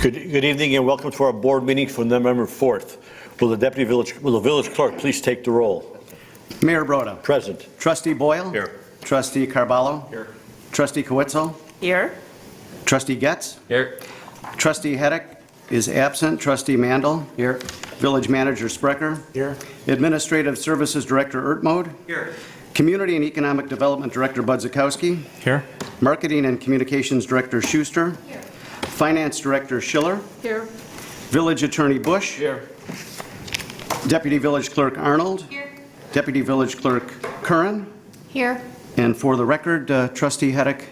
Good evening and welcome to our board meeting for November 4th. Will the village clerk please take the roll? Mayor Broda. Present. Trustee Boyle. Here. Trustee Carballo. Here. Trustee Kowitzel. Here. Trustee Getz. Here. Trustee Hedek is absent. Trustee Mandel. Here. Village Manager Sprecher. Here. Administrative Services Director Ertmode. Here. Community and Economic Development Director Budzikowski. Here. Marketing and Communications Director Schuster. Here. Finance Director Schiller. Here. Village Attorney Bush. Here. Deputy Village Clerk Arnold. Here. Deputy Village Clerk Curran. Here. And for the record, Trustee Hedek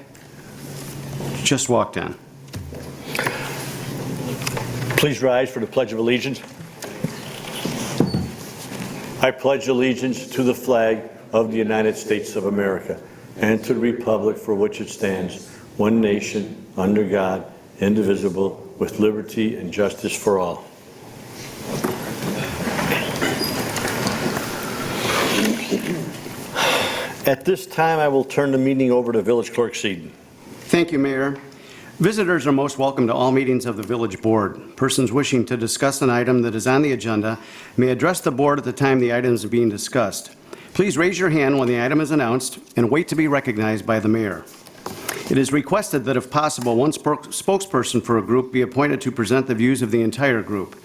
just walked in. Please rise for the Pledge of Allegiance. I pledge allegiance to the flag of the United States of America and to the republic for which it stands, one nation, under God, indivisible, with liberty and justice for all. At this time, I will turn the meeting over to Village Clerk Seaton. Thank you, Mayor. Visitors are most welcome to all meetings of the Village Board. Persons wishing to discuss an item that is on the agenda may address the board at the time the item is being discussed. Please raise your hand when the item is announced and wait to be recognized by the mayor. It is requested that if possible, one spokesperson for a group be appointed to present the views of the entire group.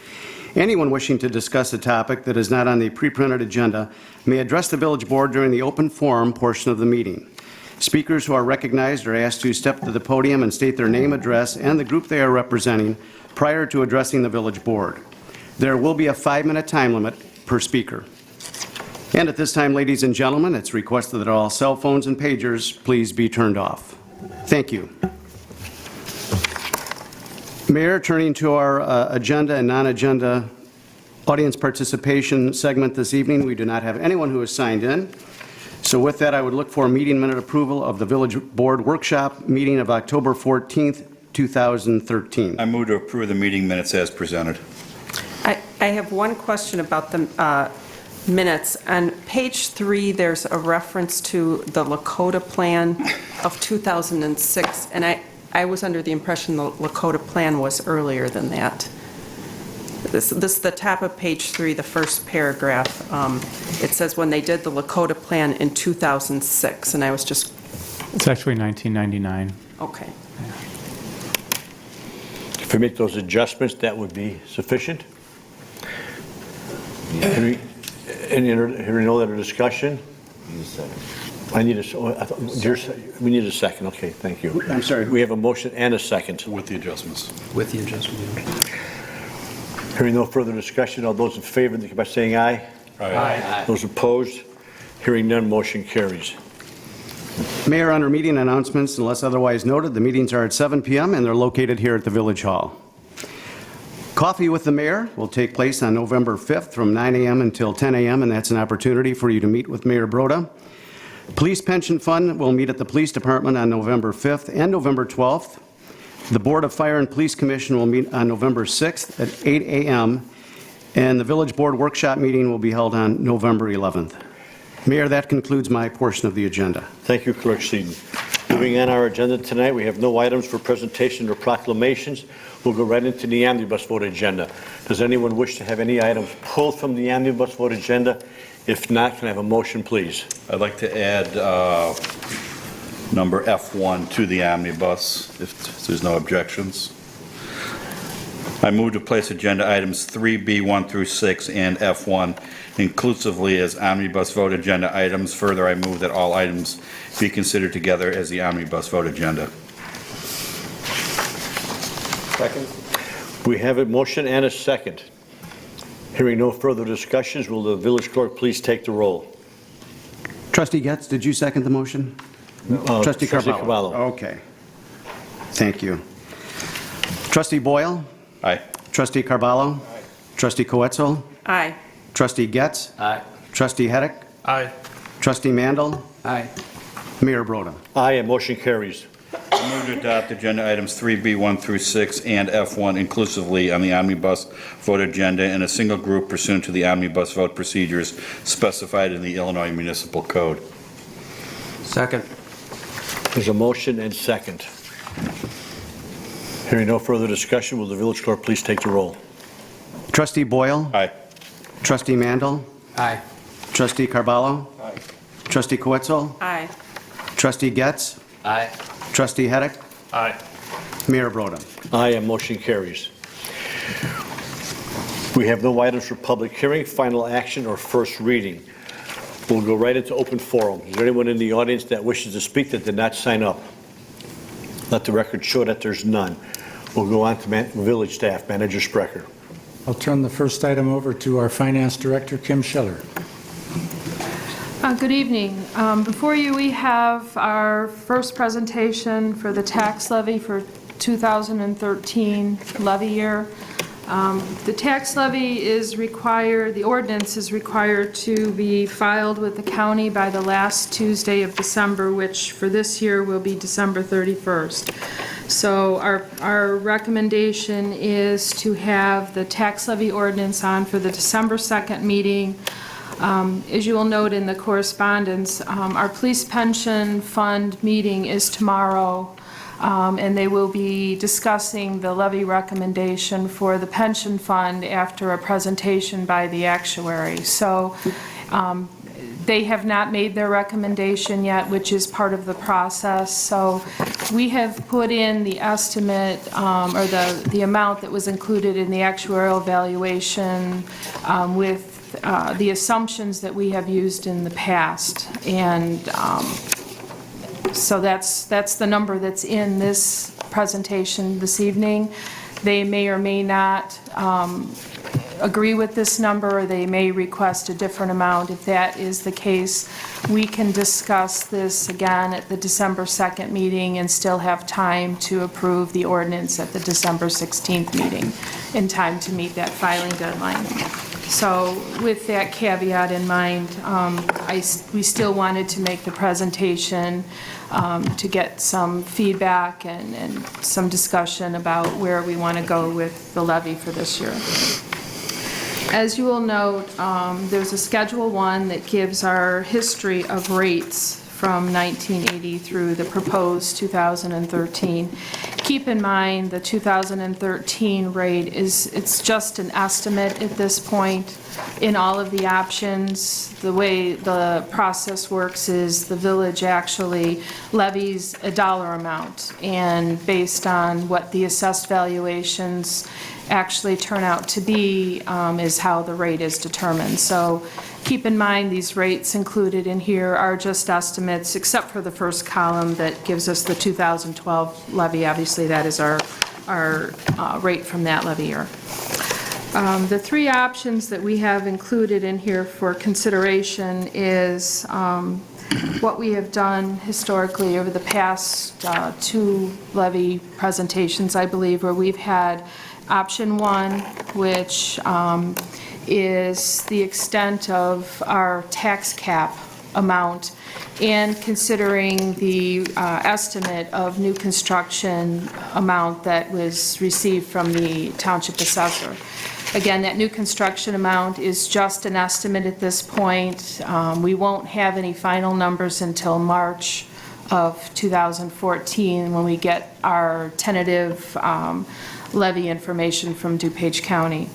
Anyone wishing to discuss a topic that is not on the pre-printed agenda may address the Village Board during the open forum portion of the meeting. Speakers who are recognized are asked to step to the podium and state their name, address, and the group they are representing prior to addressing the Village Board. There will be a 5-minute time limit per speaker. And at this time, ladies and gentlemen, it's requested that all cell phones and pagers please be turned off. Thank you. Mayor, turning to our agenda and non-agenda audience participation segment this evening, we do not have anyone who has signed in. So with that, I would look for meeting minute approval of the Village Board Workshop meeting of October 14th, 2013. I move to approve the meeting minutes as presented. I have one question about the minutes. On page 3, there's a reference to the Lakota Plan of 2006, and I was under the impression the Lakota Plan was earlier than that. This is the top of page 3, the first paragraph. It says when they did the Lakota Plan in 2006, and I was just... It's actually 1999. Okay. If we make those adjustments, that would be sufficient. Any other discussion? I need we need a second. Okay, thank you. I'm sorry. We have a motion and a second. With the adjustments. With the adjustment. Hearing no further discussion, all those in favor, indicate by saying aye. Aye. Those opposed? Hearing none, motion carries. Mayor, under meeting announcements, unless otherwise noted, the meetings are at 7 p.m. and they're located here at the Village Hall. Coffee with the Mayor will take place on November 5th from 9 a.m. until 10 a.m., and that's an opportunity for you to meet with Mayor Broda. Police Pension Fund will meet at the Police Department on November 5th and November 12th. The Board of Fire and Police Commission will meet on November 6th at 8 a.m., and the Village Board Workshop meeting will be held on November 11th. Mayor, that concludes my portion of the agenda. Thank you, Clerk Seaton. Moving on our agenda tonight, we have no items for presentation or proclamations. We'll go right into the omnibus vote agenda. Does anyone wish to have any items pulled from the omnibus vote agenda? If not, can I have a motion, please? I'd like to add number F1 to the omnibus, if there's no objections. I move to place agenda items 3B, 1 through 6, and F1 inclusively as omnibus vote agenda items. Further, I move that all items be considered together as the omnibus vote agenda. Second. We have a motion and a second. Hearing no further discussions, will the village clerk please take the roll? Trustee Getz, did you second the motion? Trustee Carballo. Okay. Thank you. Trustee Boyle? Aye. Trustee Carballo? Aye. Trustee Kowitzel? Aye. Trustee Getz? Aye. Trustee Hedek? Aye. Trustee Mandel? Aye. Mayor Broda. Aye, and motion carries. I move to adopt agenda items 3B, 1 through 6, and F1 inclusively on the omnibus vote agenda in a single group pursuant to the omnibus vote procedures specified in the Illinois Municipal Code. Second. There's a motion and second. Hearing no further discussion, will the village clerk please take the roll? Trustee Boyle? Aye. Trustee Mandel? Aye. Trustee Carballo? Aye. Trustee Quetzel? Aye. Trustee Getz? Aye. Trustee Heddick? Aye. Mayor Broden. Aye, and motion carries. We have no items for public hearing, final action, or first reading. We'll go right into open forum. Is there anyone in the audience that wishes to speak that did not sign up? Let the record show that there's none. We'll go on to village staff, Manager Sprecher. I'll turn the first item over to our Finance Director, Kim Schiller. Good evening. Before you, we have our first presentation for the tax levy for 2013 levy year. The tax levy is required, the ordinance is required to be filed with the county by the last Tuesday of December, which for this year will be December 31st. So our recommendation is to have the tax levy ordinance on for the December 2nd meeting. As you will note in the correspondence, our police pension fund meeting is tomorrow, and they will be discussing the levy recommendation for the pension fund after a presentation by the actuary. So they have not made their recommendation yet, which is part of the process. So we have put in the estimate, or the amount that was included in the actuarial valuation with the assumptions that we have used in the past. And so that's the number that's in this presentation this evening. They may or may not agree with this number, or they may request a different amount. If that is the case, we can discuss this again at the December 2nd meeting and still have time to approve the ordinance at the December 16th meeting in time to meet that filing deadline. So with that caveat in mind, we still wanted to make the presentation to get some feedback and some discussion about where we want to go with the levy for this year. As you will note, there's a Schedule 1 that gives our history of rates from 1980 through the proposed 2013. Keep in mind the 2013 rate it's just an estimate at this point. In all of the options, the way the process works is the village actually levies a dollar amount, and based on what the assessed valuations actually turn out to be is how the rate is determined. So keep in mind these rates included in here are just estimates, except for the first column that gives us the 2012 levy. Obviously, that is our rate from that levy year. The three options that we have included in here for consideration is what we have done historically over the past two levy presentations, I believe, where we've had option 1, which is the extent of our tax cap amount, and considering the estimate of new construction amount that was received from the township assessor. Again, that new construction amount is just an estimate at this point. We won't have any final numbers until March of 2014 when we get our tentative levy information from DuPage County.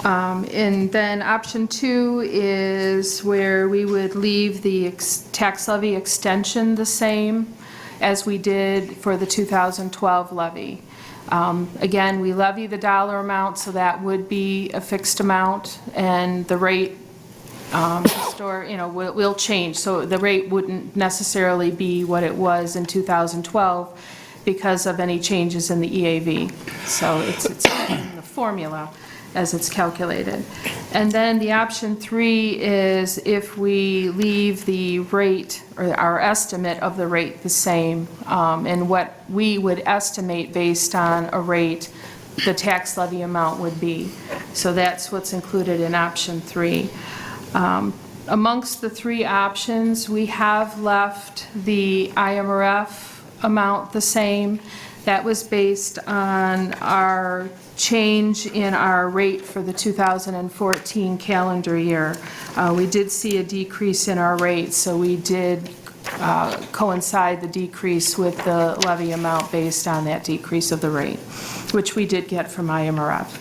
And then option 2 is where we would leave the tax levy extension the same as we did for the 2012 levy. Again, we levy the dollar amount, so that would be a fixed amount, and the rate will change. So the rate wouldn't necessarily be what it was in 2012 because of any changes in the EAV. So it's in the formula as it's calculated. And then the option 3 is if we leave the rate, or our estimate of the rate, the same, and what we would estimate based on a rate the tax levy amount would be. So that's what's included in option 3. Amongst the 3 options, we have left the IMRF amount the same. That was based on our change in our rate for the 2014 calendar year. We did see a decrease in our rate, so we did coincide the decrease with the levy amount based on that decrease of the rate, which we did get from IMRF.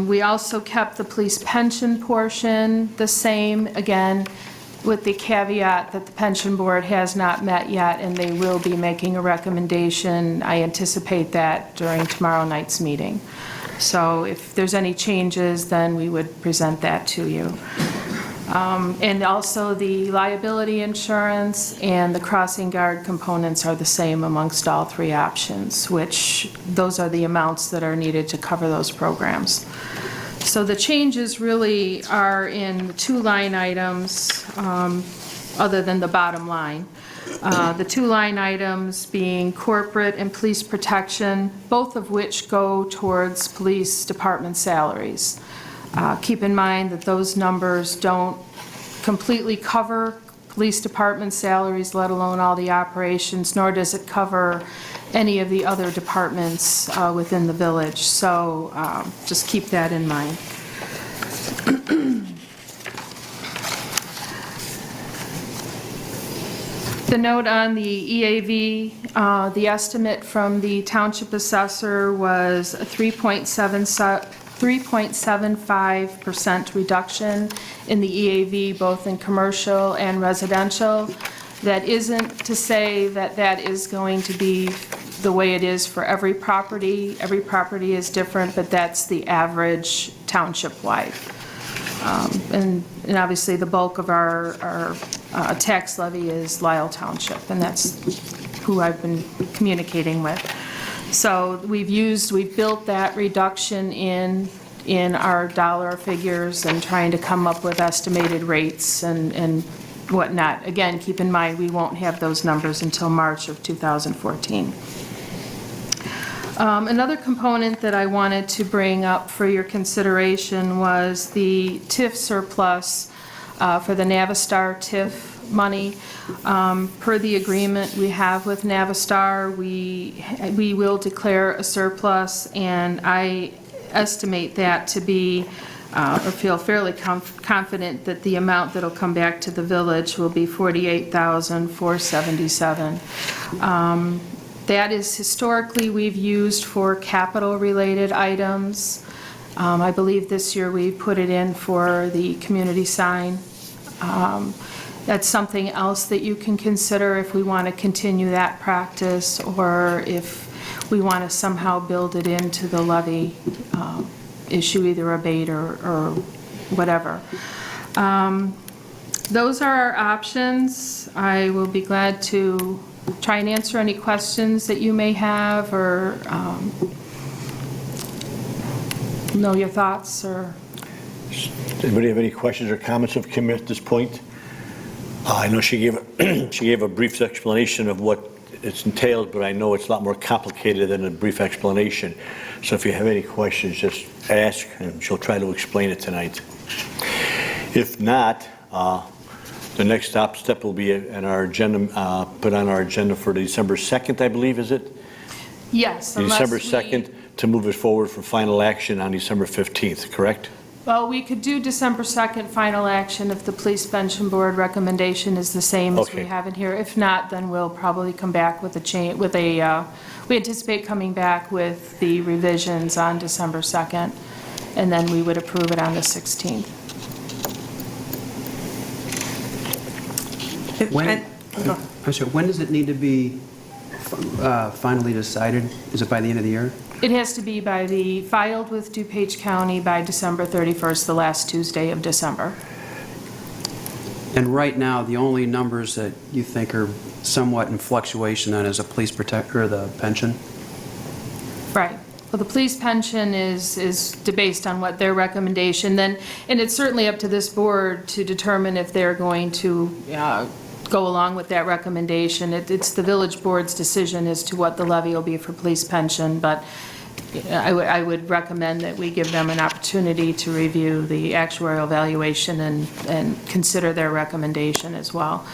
We also kept the police pension portion the same, again, with the caveat that the pension board has not met yet, and they will be making a recommendation. I anticipate that during tomorrow night's meeting. So if there's any changes, then we would present that to you. And also the liability insurance and the crossing guard components are the same amongst all three options, which those are the amounts that are needed to cover those programs. So the changes really are in two line items, other than the bottom line. The two line items being corporate and police protection, both of which go towards police department salaries. Keep in mind that those numbers don't completely cover police department salaries, let alone all the operations, nor does it cover any of the other departments within the village. So just keep that in mind. The note on the EAV, the estimate from the township assessor was a 3.75% reduction in the EAV, both in commercial and residential. That isn't to say that that is going to be the way it is for every property. Every property is different, but that's the average township-wide. And obviously, the bulk of our tax levy is Lisle Township, and that's who I've been communicating with. So we've built that reduction in our dollar figures and trying to come up with estimated rates and whatnot. Again, keep in mind, we won't have those numbers until March of 2014. Another component that I wanted to bring up for your consideration was the TIF surplus for the Navistar TIF money. Per the agreement we have with Navistar, we will declare a surplus, and I estimate that to be, or feel fairly confident that the amount that'll come back to the village will be $48,477. That is historically we've used for capital-related items. I believe this year we put it in for the community sign. That's something else that you can consider if we want to continue that practice, or if we want to somehow build it into the levy issue, either abate or whatever. Those are our options. I will be glad to try and answer any questions that you may have, or know your thoughts, or... Does anybody have any questions or comments of Kim at this point? I know she gave a brief explanation of what it's entailed, but I know it's a lot more complicated than a brief explanation. So if you have any questions, just ask, and she'll try to explain it tonight. If not, the next step will be in our agenda, put on our agenda for December 2nd, I believe, is it? Yes, December 2nd, to move it forward for final action on December 15th, correct? Well, we could do December 2nd final action if the police pension board recommendation is the same as we Okay. have in here. If not, then we'll probably come back with we anticipate coming back with the revisions on December 2nd, and then we would approve it on the 16th. I'm sorry, when does it need to be finally decided? Is it by the end of the year? It has to be filed with DuPage County by December 31st, the last Tuesday of December. And right now, the only numbers that you think are somewhat in fluctuation then is a police protector, or the pension? Right. Well, the police pension is based on what their recommendation, then, and it's certainly up to this board to determine if they're going to go along with that recommendation. It's the village board's decision as to what the levy will be for police pension, but I would recommend that we give them an opportunity to review the actuarial valuation and consider their recommendation as well.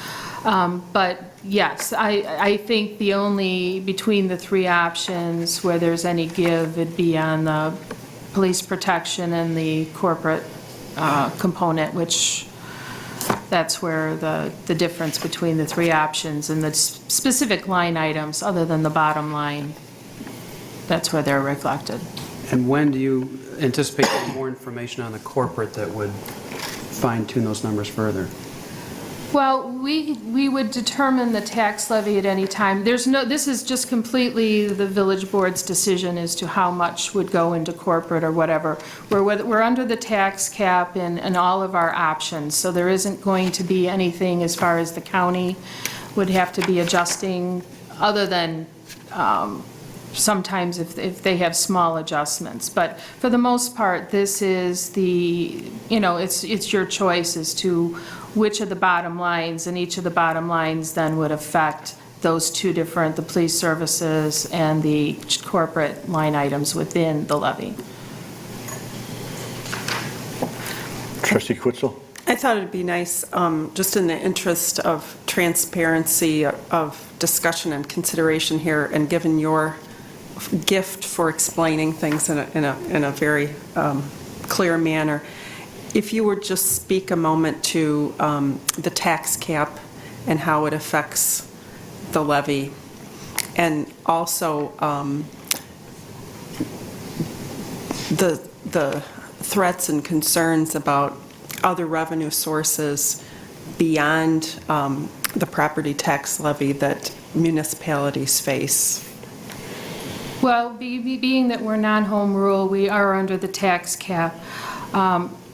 But yes, I think the only, between the three options where there's any give, it'd be on the police protection and the corporate component, which That's where the difference between the three options and the specific line items, other than the bottom line, that's where they're reflected. And when do you anticipate getting more information on the corporate that would fine-tune those numbers further? Well, we would determine the tax levy at any time. This is just completely the village board's decision as to how much would go into corporate or whatever. We're under the tax cap in all of our options, so there isn't going to be anything as far as the county would have to be adjusting, other than sometimes if they have small adjustments. But for the most part, this is it's your choice as to which of the bottom lines, and each of the bottom lines then would affect those two different, the police services and the corporate line items within the levy. Trustee Kwitzel? I thought it'd be nice, just in the interest of transparency, of discussion and consideration here, and given your gift for explaining things in a very clear manner, if you would just speak a moment to the tax cap and how it affects the levy, and also the threats and concerns about other revenue sources beyond the property tax levy that municipalities face. Well, being that we're non-home rule, we are under the tax cap,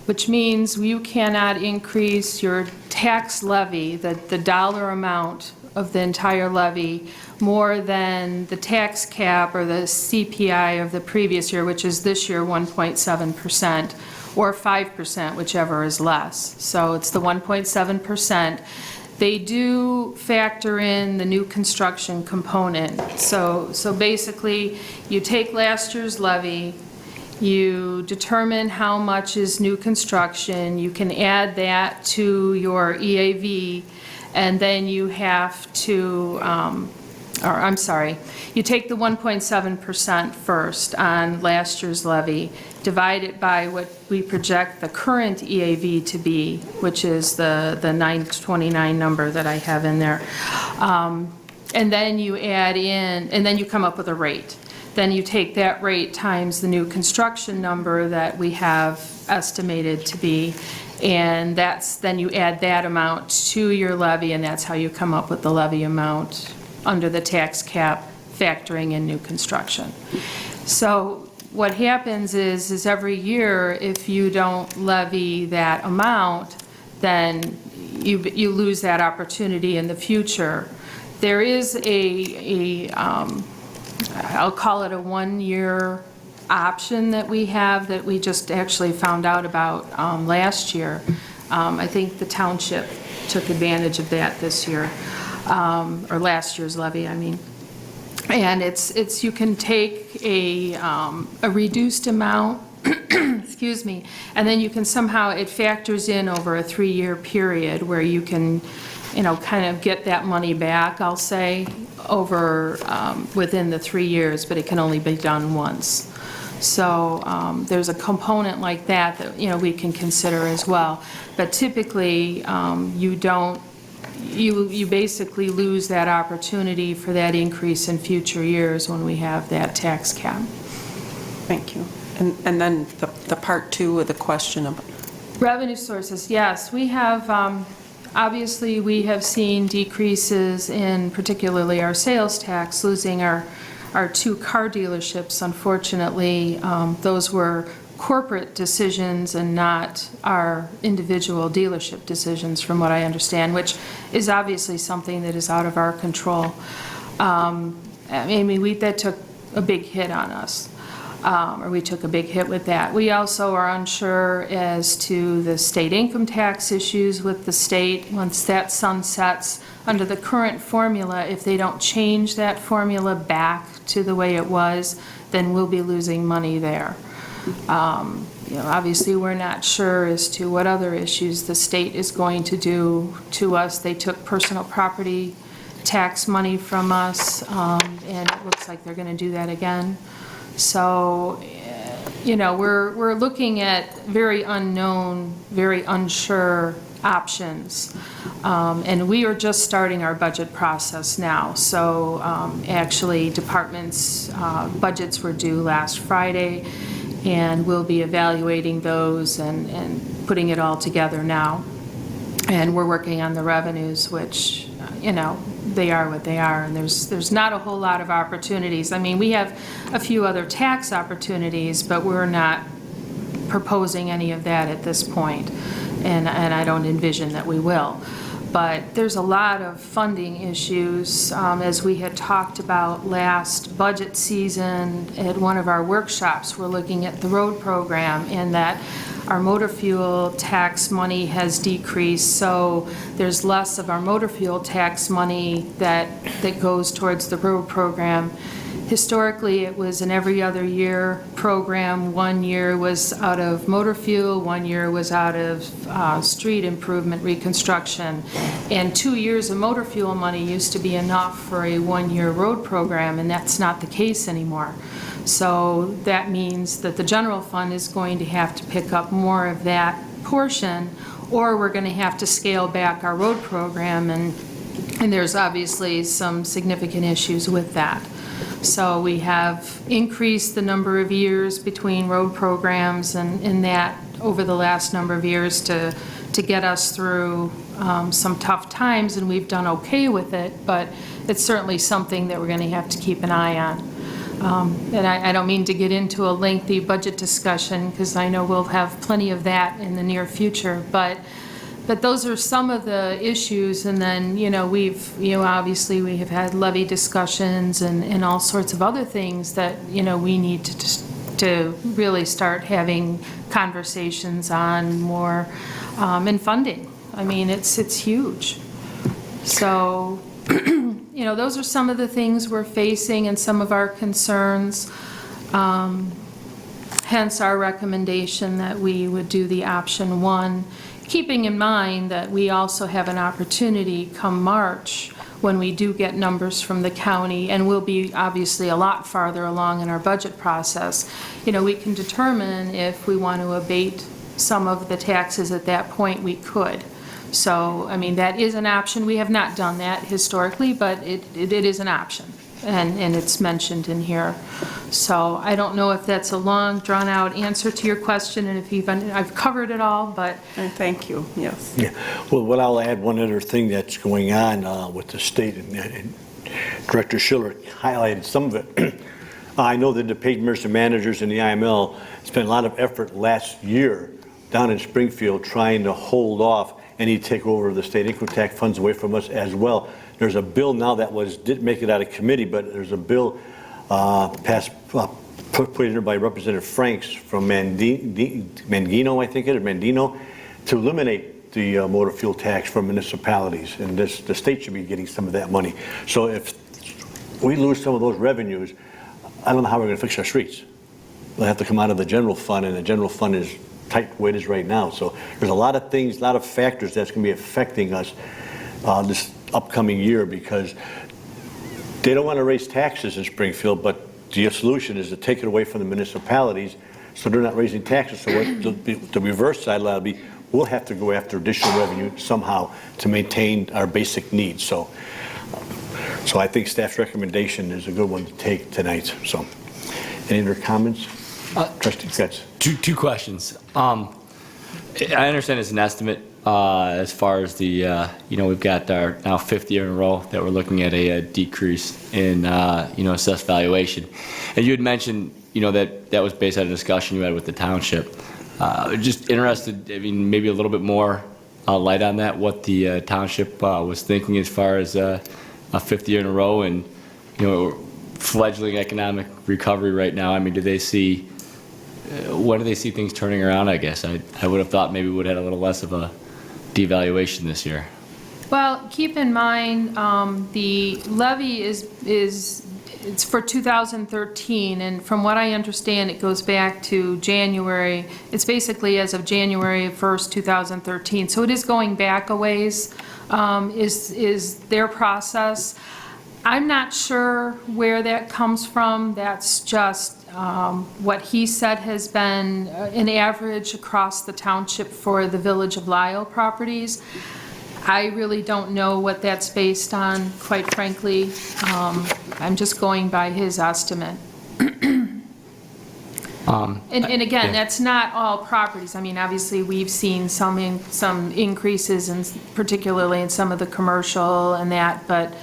which means you cannot increase your tax levy, the dollar amount of the entire levy, more than the tax cap or the CPI of the previous year, which is this year 1.7%, or 5%, whichever is less. So it's the 1.7%. They do factor in the new construction component. So basically, you take last year's levy, you determine how much is new construction, you can add that to your EAV, and then you have to, you take the 1.7% first on last year's levy, divide it by what we project the current EAV to be, which is the 929 number that I have in there. And then you add in, and then you come up with a rate. Then you take that rate times the new construction number that we have estimated to be, and then you add that amount to your levy, and that's how you come up with the levy amount under the tax cap, factoring in new construction. So what happens is every year, if you don't levy that amount, then you lose that opportunity in the future. There is I'll call it a one-year option that we have that we just actually found out about last year. I think the township took advantage of that this year, or last year's levy, I mean. And it's you can take a reduced amount, excuse me, and then you can somehow, it factors in over a 3-year period where you can, kind of get that money back, I'll say, over within the 3 years, but it can only be done once. So there's a component like that we can consider as well. But typically, you basically lose that opportunity for that increase in future years when we have that tax cap. Thank you. And then the part two of the question of Revenue sources, yes. We have, obviously, we have seen decreases in particularly our sales tax, losing our 2 car dealerships. Unfortunately, those were corporate decisions and not our individual dealership decisions, from what I understand, which is obviously something that is out of our control. That took a big hit on us. Or we took a big hit with that. We also are unsure as to the state income tax issues with the state. Once that sunsets under the current formula, if they don't change that formula back to the way it was, then we'll be losing money there. Obviously, we're not sure as to what other issues the state is going to do to us. They took personal property tax money from us, and it looks like they're going to do that again. So, we're looking at very unknown, very unsure options. And we are just starting our budget process now. So actually, departments' budgets were due last Friday, and we'll be evaluating those and putting it all together now. And we're working on the revenues, which, they are what they are, and there's not a whole lot of opportunities. I mean, we have a few other tax opportunities, but we're not proposing any of that at this point, and I don't envision that we will. But there's a lot of funding issues, as we had talked about last budget season at one of our workshops. We're looking at the road program, and that our motor fuel tax money has decreased, so there's less of our motor fuel tax money that goes towards the road program. Historically, it was an every other year program. 1 year was out of motor fuel, 1 year was out of street improvement reconstruction, and 2 years of motor fuel money used to be enough for a 1-year road program, and that's not the case anymore. So that means that the general fund is going to have to pick up more of that portion, or we're going to have to scale back our road program, and there's obviously some significant issues with that. So we have increased the number of years between road programs and that over the last number of years to get us through some tough times, and we've done okay with it, but it's certainly something that we're going to have to keep an eye on. And I don't mean to get into a lengthy budget discussion, because I know we'll have plenty of that in the near future, but those are some of the issues. And then, obviously we have had levy discussions and all sorts of other things that, we need to really start having conversations on more, and funding. I mean, it's huge. So, those are some of the things we're facing and some of our concerns. Hence our recommendation that we would do the option 1, keeping in mind that we also have an opportunity come March when we do get numbers from the county, and we'll be obviously a lot farther along in our budget process. We can determine if we want to abate some of the taxes at that point, we could. So, I mean, that is an option. We have not done that historically, but it is an option, and it's mentioned in here. So I don't know if that's a long, drawn-out answer to your question, and if I've covered it all, but... Thank you, yes. Yeah, well, what I'll add, one other thing that's going on with the state, and Director Schiller highlighted some of it. I know that the paid emergency managers and the IML spent a lot of effort last year down in Springfield trying to hold off any takeover of the state income tax funds away from us as well. There's a bill now that didn't make it out of committee, but there's a bill passed, put in there by Representative Franks from Mangino, I think it is, Mandino, to eliminate the motor fuel tax for municipalities, and the state should be getting some of that money. So if we lose some of those revenues, I don't know how we're going to fix our streets. They'll have to come out of the general fund, and the general fund is tight where it is right now. So there's a lot of things, a lot of factors that's going to be affecting us this upcoming year, because they don't want to raise taxes in Springfield, but the solution is to take it away from the municipalities so they're not raising taxes. So what the reverse side will be, we'll have to go after additional revenue somehow to maintain our basic needs. So I think staff's recommendation is a good one to take tonight. So any other comments? Trustee Getz. Two questions. I understand it's an estimate as far as the, we've got our now 5th year in a row that we're looking at a decrease in, assessed valuation. And you had mentioned, that was based on a discussion you had with the township. Just interested, I mean, maybe a little bit more light on that, what the township was thinking as far as a 5th year in a row, and, fledgling economic recovery right now. I mean, do they see, when do they see things turning around, I guess? I would have thought maybe we would have had a little less of a devaluation this year. Well, keep in mind, the levy it's for 2013, and from what I understand, it goes back to January. It's basically as of January 1st, 2013. So it is going back a ways, is their process. I'm not sure where that comes from. That's just what he said has been an average across the township for the Village of Lisle properties. I really don't know what that's based on, quite frankly. I'm just going by his estimate. And again, that's not all properties. I mean, obviously, we've seen some increases, particularly in some of the commercial and that, but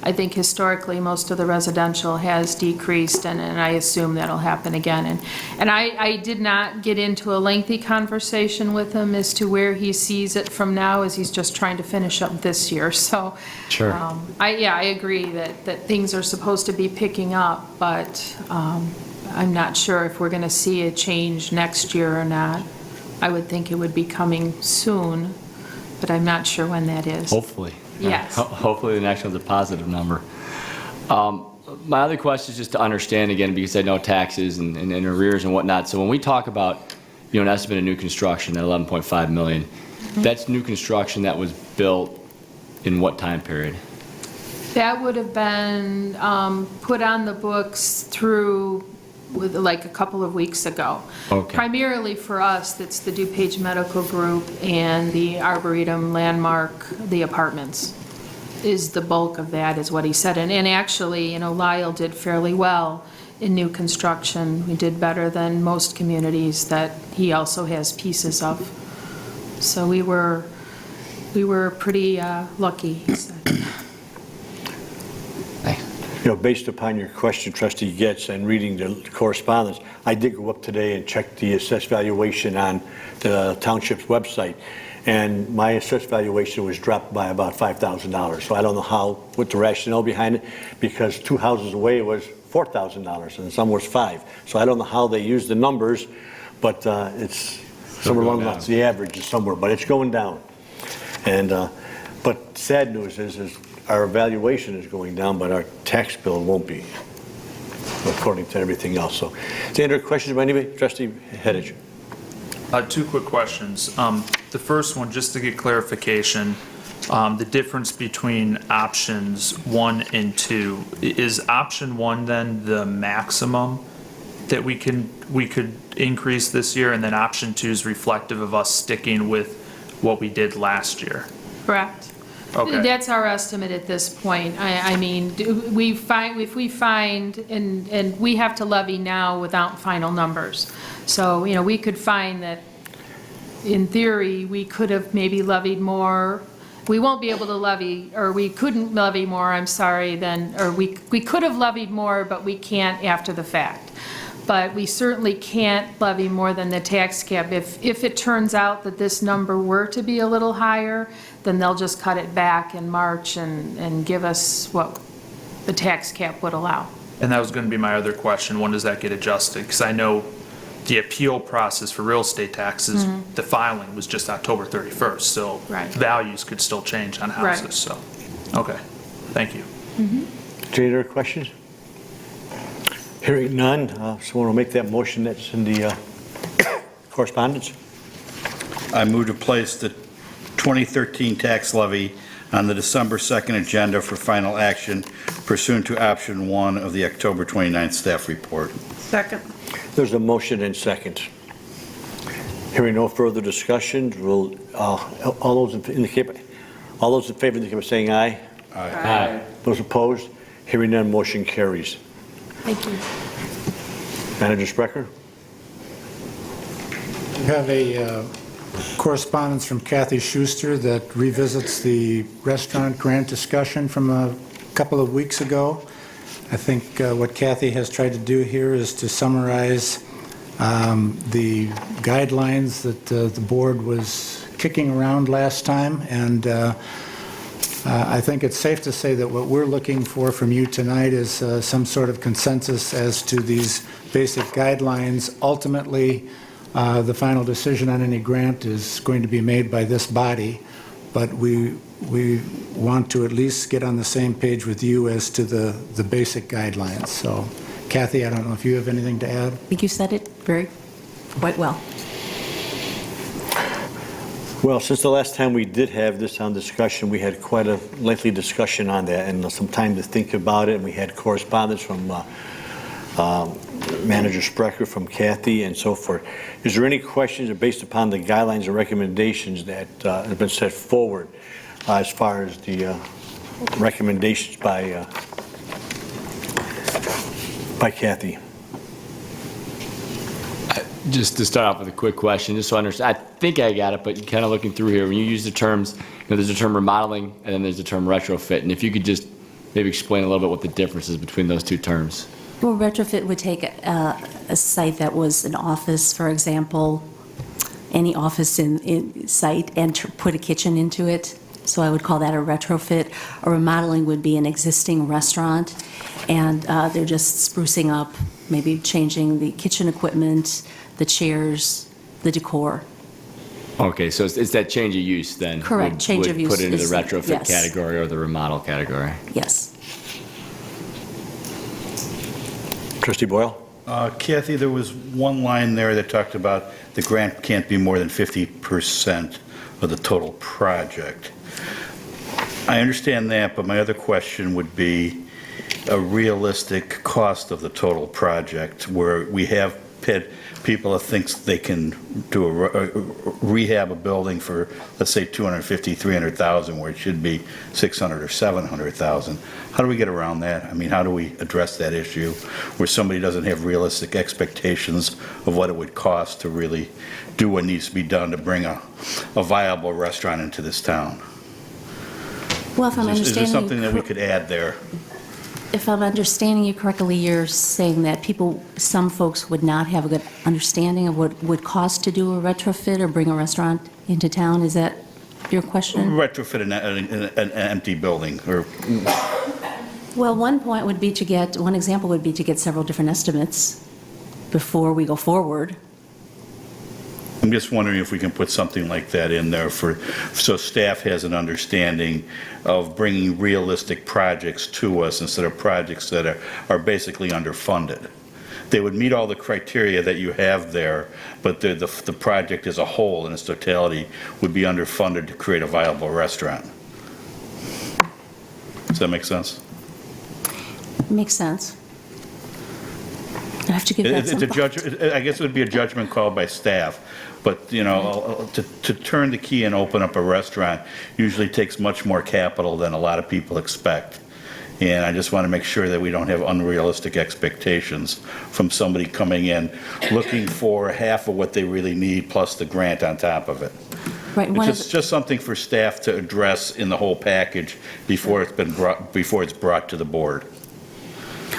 I think historically, most of the residential has decreased, and I assume that'll happen again. And I did not get into a lengthy conversation with him as to where he sees it from now, as he's just trying to finish up this year. So, Sure. I agree that things are supposed to be picking up, but I'm not sure if we're going to see a change next year or not. I would think it would be coming soon, but I'm not sure when that is. Hopefully. Yes. Hopefully the next one's a positive number. My other question is just to understand again, because I know taxes and arrears and whatnot. So when we talk about, an estimate of new construction, that 11.5 million, that's new construction that was built in what time period? That would have been put on the books through like a couple of weeks ago. Okay. Primarily for us, that's the DuPage Medical Group and the Arboretum Landmark, the apartments, is the bulk of that, is what he said. And actually, Lisle did fairly well in new construction. We did better than most communities that he also has pieces of. So we were pretty lucky, he said. Based upon your question, Trustee Getz, and reading the correspondence, I did go up today and check the assessed valuation on the township's website, and my assessed valuation was dropped by about $5,000. So I don't know what the rationale behind it, because 2 houses away was $4,000 and some was $5,000. So I don't know how they use the numbers, but it's somewhere along the lines. The average is somewhere, but it's going down. And but sad news is our evaluation is going down, but our tax bill won't be, according to everything else. So, is there any other questions by anybody? Trustee Heddich. 2 quick questions. The first one, just to get clarification, the difference between options 1 and 2, is option 1 then the maximum that we could increase this year, and then option 2 is reflective of us sticking with what we did last year? Correct. Okay. That's our estimate at this point. I mean, if we find, and we have to levy now without final numbers. So, we could find that, in theory, we could have maybe levied more. We won't be able to levy, or we couldn't levy more, I'm sorry, or we could have levied more, but we can't after the fact. But we certainly can't levy more than the tax cap. If it turns out that this number were to be a little higher, then they'll just cut it back in March and give us what the tax cap would allow. And that was going to be my other question. When does that get adjusted? Because I know the appeal process for real estate taxes, the filing was just October 31st, so Right. values could still change on houses. Right. So, okay, thank you. Any other questions? Hearing none, someone will make that motion that's in the correspondence. I move to place the 2013 tax levy on the December 2nd agenda for final action pursuant to option 1 of the October 29th staff report. Second. There's a motion and second. Hearing no further discussion, will all those in favor indicate by saying aye. Aye. Those opposed? Hearing none, motion carries. Thank you. Manager Sprecher? We have a correspondence from Kathy Schuster that revisits the restaurant grant discussion from a couple of weeks ago. I think what Kathy has tried to do here is to summarize the guidelines that the board was kicking around last time, and I think it's safe to say that what we're looking for from you tonight is some sort of consensus as to these basic guidelines. Ultimately, the final decision on any grant is going to be made by this body, but we want to at least get on the same page with you as to the basic guidelines. So, Kathy, I don't know if you have anything to add? I think you said it quite well. Well, since the last time we did have this on discussion, we had quite a lengthy discussion on that and some time to think about it, and we had correspondence from Manager Sprecher, from Kathy, and so forth. Is there any questions based upon the guidelines and recommendations that have been set forward as far as the recommendations by Kathy? Just to start off with a quick question, just so I understand, I think I got it, but kind of looking through here, when you use the terms, there's the term remodeling, and then there's the term retrofit, and if you could just maybe explain a little bit what the difference is between those two terms. Well, retrofit would take a site that was an office, for example, any office in site, and put a kitchen into it. So I would call that a retrofit. A remodeling would be an existing restaurant, and they're just sprucing up, maybe changing the kitchen equipment, the chairs, the decor. Okay, so it's that change of use then? Correct, change of use Would put into the is- retrofit yes. category or the remodel category? Yes. Trustee Boyle? Kathy, there was one line there that talked about the grant can't be more than 50% of the total project. I understand that, but my other question would be a realistic cost of the total project, where we have people that thinks they can do a rehab a building for, let's say, $250,000, $300,000, where it should be $600,000 or $700,000. How do we get around that? I mean, how do we address that issue where somebody doesn't have realistic expectations of what it would cost to really do what needs to be done to bring a viable restaurant into this town? Well, if I'm Is there understanding something you that we could add there? If I'm understanding you correctly, you're saying that some folks would not have a good understanding of what it would cost to do a retrofit or bring a restaurant into town? Is that your question? Retrofit an empty building, or Well, one example would be to get several different estimates before we go forward. I'm just wondering if we can put something like that in there so staff has an understanding of bringing realistic projects to us instead of projects that are basically underfunded. They would meet all the criteria that you have there, but the project as a whole in its totality would be underfunded to create a viable restaurant. Does that make sense? Makes sense. I have to give that It's some a thought. I guess it would be a judgment call by staff, but, to turn the key and open up a restaurant usually takes much more capital than a lot of people expect. And I just want to make sure that we don't have unrealistic expectations from somebody coming in looking for half of what they really need plus the grant on top of it. Right, It's just something for staff to address in the whole package before it's brought to the board.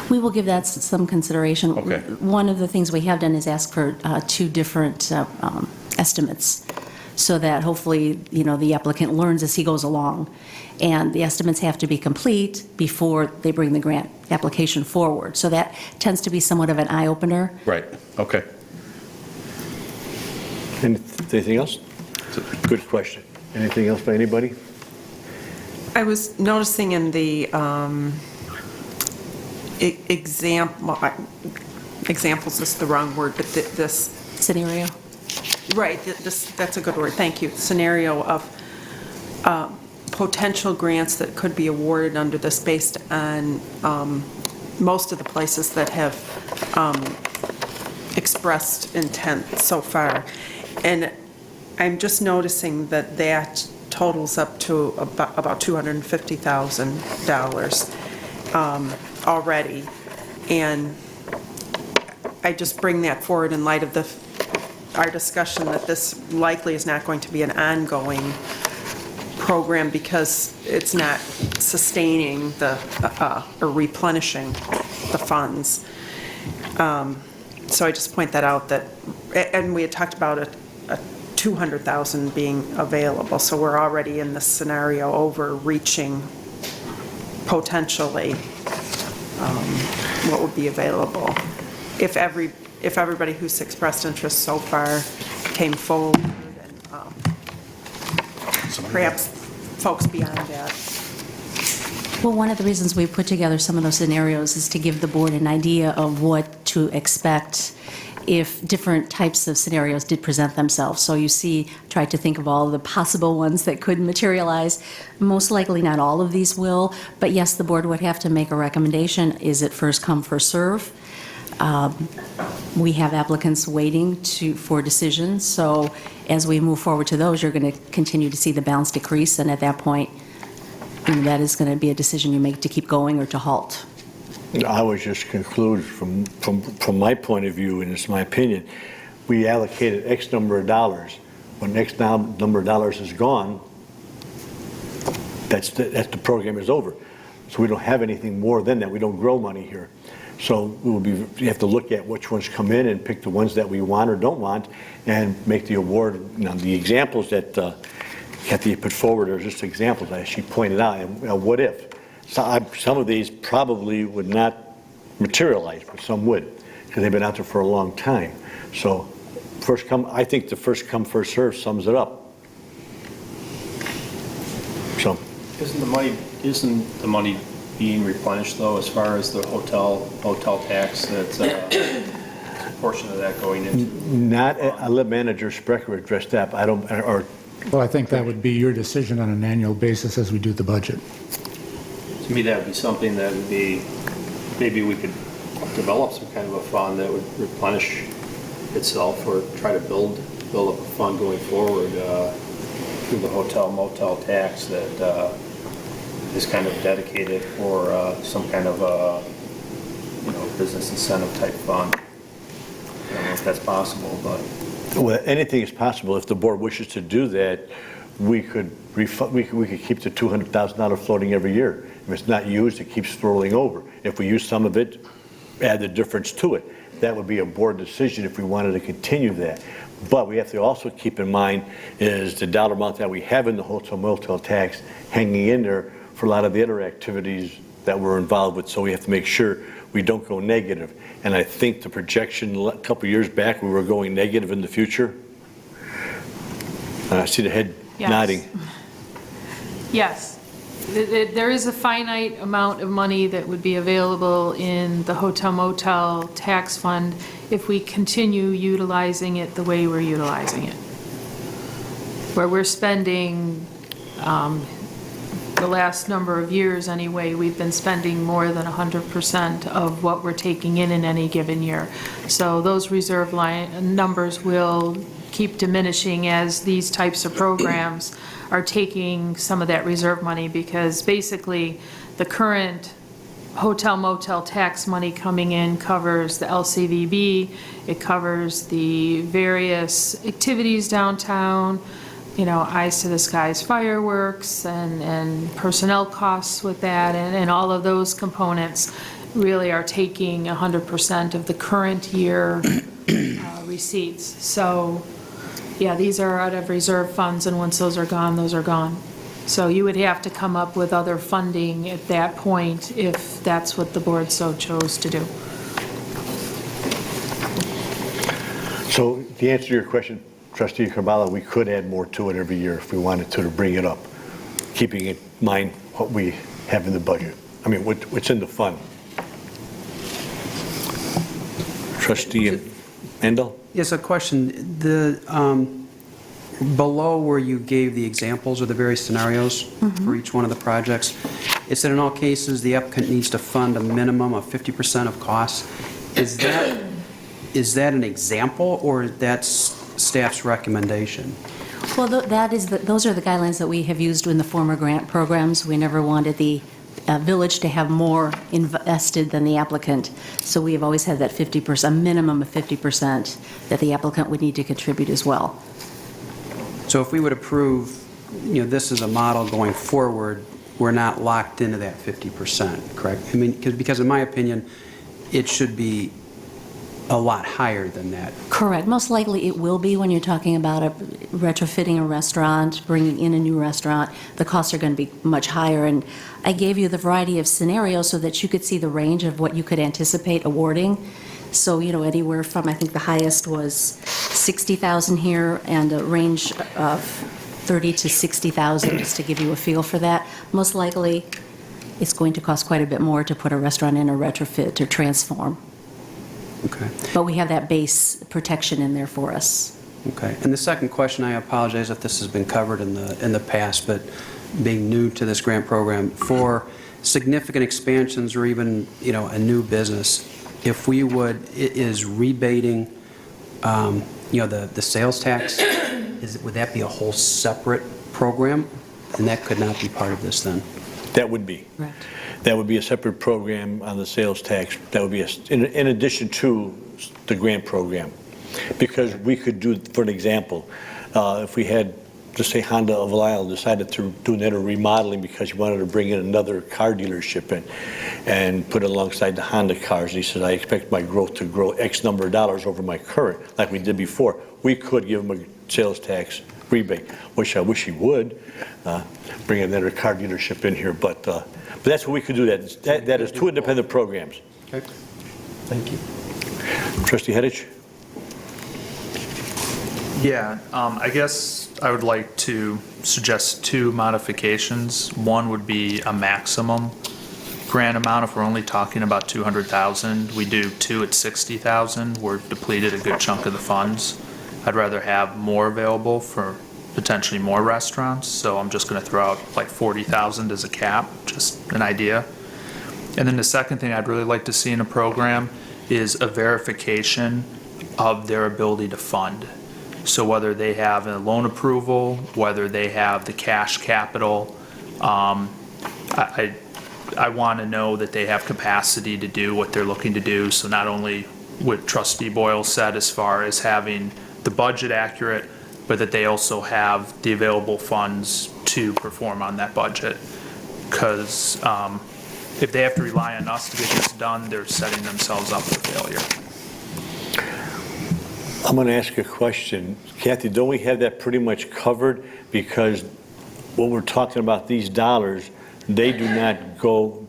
We will give that some consideration. Okay. One of the things we have done is ask for two different estimates, so that hopefully, the applicant learns as he goes along. And the estimates have to be complete before they bring the grant application forward. So that tends to be somewhat of an eye-opener. Right, okay. Anything else? Good question. Anything else by anybody? I was noticing in the examples is the wrong word, but this, Scenario? right, that's a good word, thank you, scenario of potential grants that could be awarded under this based on most of the places that have expressed intent so far. And I'm just noticing that totals up to about $250,000 already. And I just bring that forward in light of our discussion that this likely is not going to be an ongoing program because it's not sustaining or replenishing the funds. So I just point that out and we had talked about a $200,000 being available, so we're already in this scenario overreaching potentially what would be available if everybody who's expressed interest so far came forward and perhaps folks beyond that. Well, one of the reasons we put together some of those scenarios is to give the board an idea of what to expect if different types of scenarios did present themselves. So you see, try to think of all the possible ones that could materialize. Most likely not all of these will, but yes, the board would have to make a recommendation. Is it first come, first serve? We have applicants waiting for decisions, so as we move forward to those, you're going to continue to see the balance decrease, and at that point, that is going to be a decision you make to keep going or to halt. I would just conclude from my point of view, and it's my opinion, we allocated X number of dollars. When X number of dollars is gone, that's the program is over. So we don't have anything more than that. We don't grow money here. So you have to look at which ones come in and pick the ones that we want or don't want and make the award. Now, the examples that Kathy put forward are just examples, as she pointed out. And what if? Some of these probably would not materialize, but some would, because they've been out there for a long time. So I think the first come, first serve sums it up. So. Isn't the money being replenished, though, as far as the hotel tax, that's a portion of that going into? I'll let Manager Sprecher address that, but Well, I think that would be your decision on an annual basis as we do the budget. To me, that would be something that would be, maybe we could develop some kind of a fund that would replenish itself, or try to build up a fund going forward through the hotel motel tax that is kind of dedicated for some kind of business incentive type fund. I don't know if that's possible, but. Well, anything is possible. If the board wishes to do that, we could keep the $200,000 floating every year. If it's not used, it keeps rolling over. If we use some of it, add the difference to it. That would be a board decision if we wanted to continue that. But we have to also keep in mind is the dollar amount that we have in the hotel motel tax hanging in there for a lot of the other activities that we're involved with. So we have to make sure we don't go negative. And I think the projection a couple of years back, we were going negative in the future. I see the head Yes. nodding. Yes. There is a finite amount of money that would be available in the hotel motel tax fund if we continue utilizing it the way we're utilizing it. Where we're spending, the last number of years anyway, we've been spending more than 100% of what we're taking in any given year. So those reserve line numbers will keep diminishing as these types of programs are taking some of that reserve money, because basically the current hotel motel tax money coming in covers the LCVB, it covers the various activities downtown, Eyes to the Skies fireworks and personnel costs with that, and all of those components really are taking 100% of the current year receipts. So, yeah, these are out of reserve funds, and once those are gone, those are gone. So you would have to come up with other funding at that point if that's what the board so chose to do. So the answer to your question, Trustee Karbala, we could add more to it every year if we wanted to bring it up, keeping in mind what we have in the budget. I mean, what's in the fund. Trustee Endel? Yes, a question. Below where you gave the examples of the various scenarios for each one of the projects, it said in all cases the applicant needs to fund a minimum of 50% of costs. Is that an example, or that's staff's recommendation? Well, those are the guidelines that we have used in the former grant programs. We never wanted the village to have more invested than the applicant. So we have always had that 50%, a minimum of 50% that the applicant would need to contribute as well. So if we would approve, this is a model going forward, we're not locked into that 50%, correct? I mean, because in my opinion, it should be a lot higher than that. Correct. Most likely it will be when you're talking about retrofitting a restaurant, bringing in a new restaurant. The costs are going to be much higher. And I gave you the variety of scenarios so that you could see the range of what you could anticipate awarding. So, anywhere from, I think the highest was 60,000 here, and a range of 30 to 60,000, just to give you a feel for that. Most likely, it's going to cost quite a bit more to put a restaurant in a retrofit or transform. Okay. But we have that base protection in there for us. Okay. And the second question, I apologize if this has been covered in the past, but being new to this grant program, for significant expansions or even, a new business, if we would, is rebating, the sales tax, would that be a whole separate program? And that could not be part of this then? That would be. Correct. That would be a separate program on the sales tax. That would be, in addition to the grant program. Because we could do, for an example, if we had, just say Honda of Lisle decided to do another remodeling because he wanted to bring in another car dealership in and put it alongside the Honda cars. And he said, I expect my growth to grow X number of dollars over my current, like we did before. We could give him a sales tax rebate, which I wish he would, bring another car dealership in here, but that's what we could do. That is two independent programs. Okay. Thank you. Trustee Heddich? Yeah, I guess I would like to suggest two modifications. One would be a maximum grant amount. If we're only talking about 200,000, we do two at 60,000. We're depleted a good chunk of the funds. I'd rather have more available for potentially more restaurants, so I'm just going to throw out like 40,000 as a cap, just an idea. And then the second thing I'd really like to see in a program is a verification of their ability to fund. So whether they have a loan approval, whether they have the cash capital, I want to know that they have capacity to do what they're looking to do. So not only what Trustee Boyle said as far as having the budget accurate, but that they also have the available funds to perform on that budget. Because if they have to rely on us to get this done, they're setting themselves up for failure. I'm going to ask a question. Kathy, don't we have that pretty much covered? Because when we're talking about these dollars, they do not go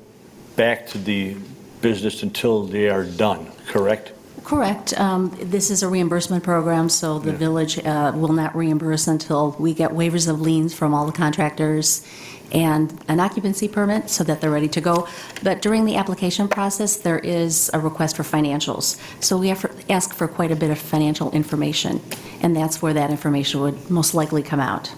back to the business until they are done, correct? Correct. This is a reimbursement program, so the village will not reimburse until we get waivers of liens from all the contractors and an occupancy permit so that they're ready to go. But during the application process, there is a request for financials. So we have to ask for quite a bit of financial information, and that's where that information would most likely come out.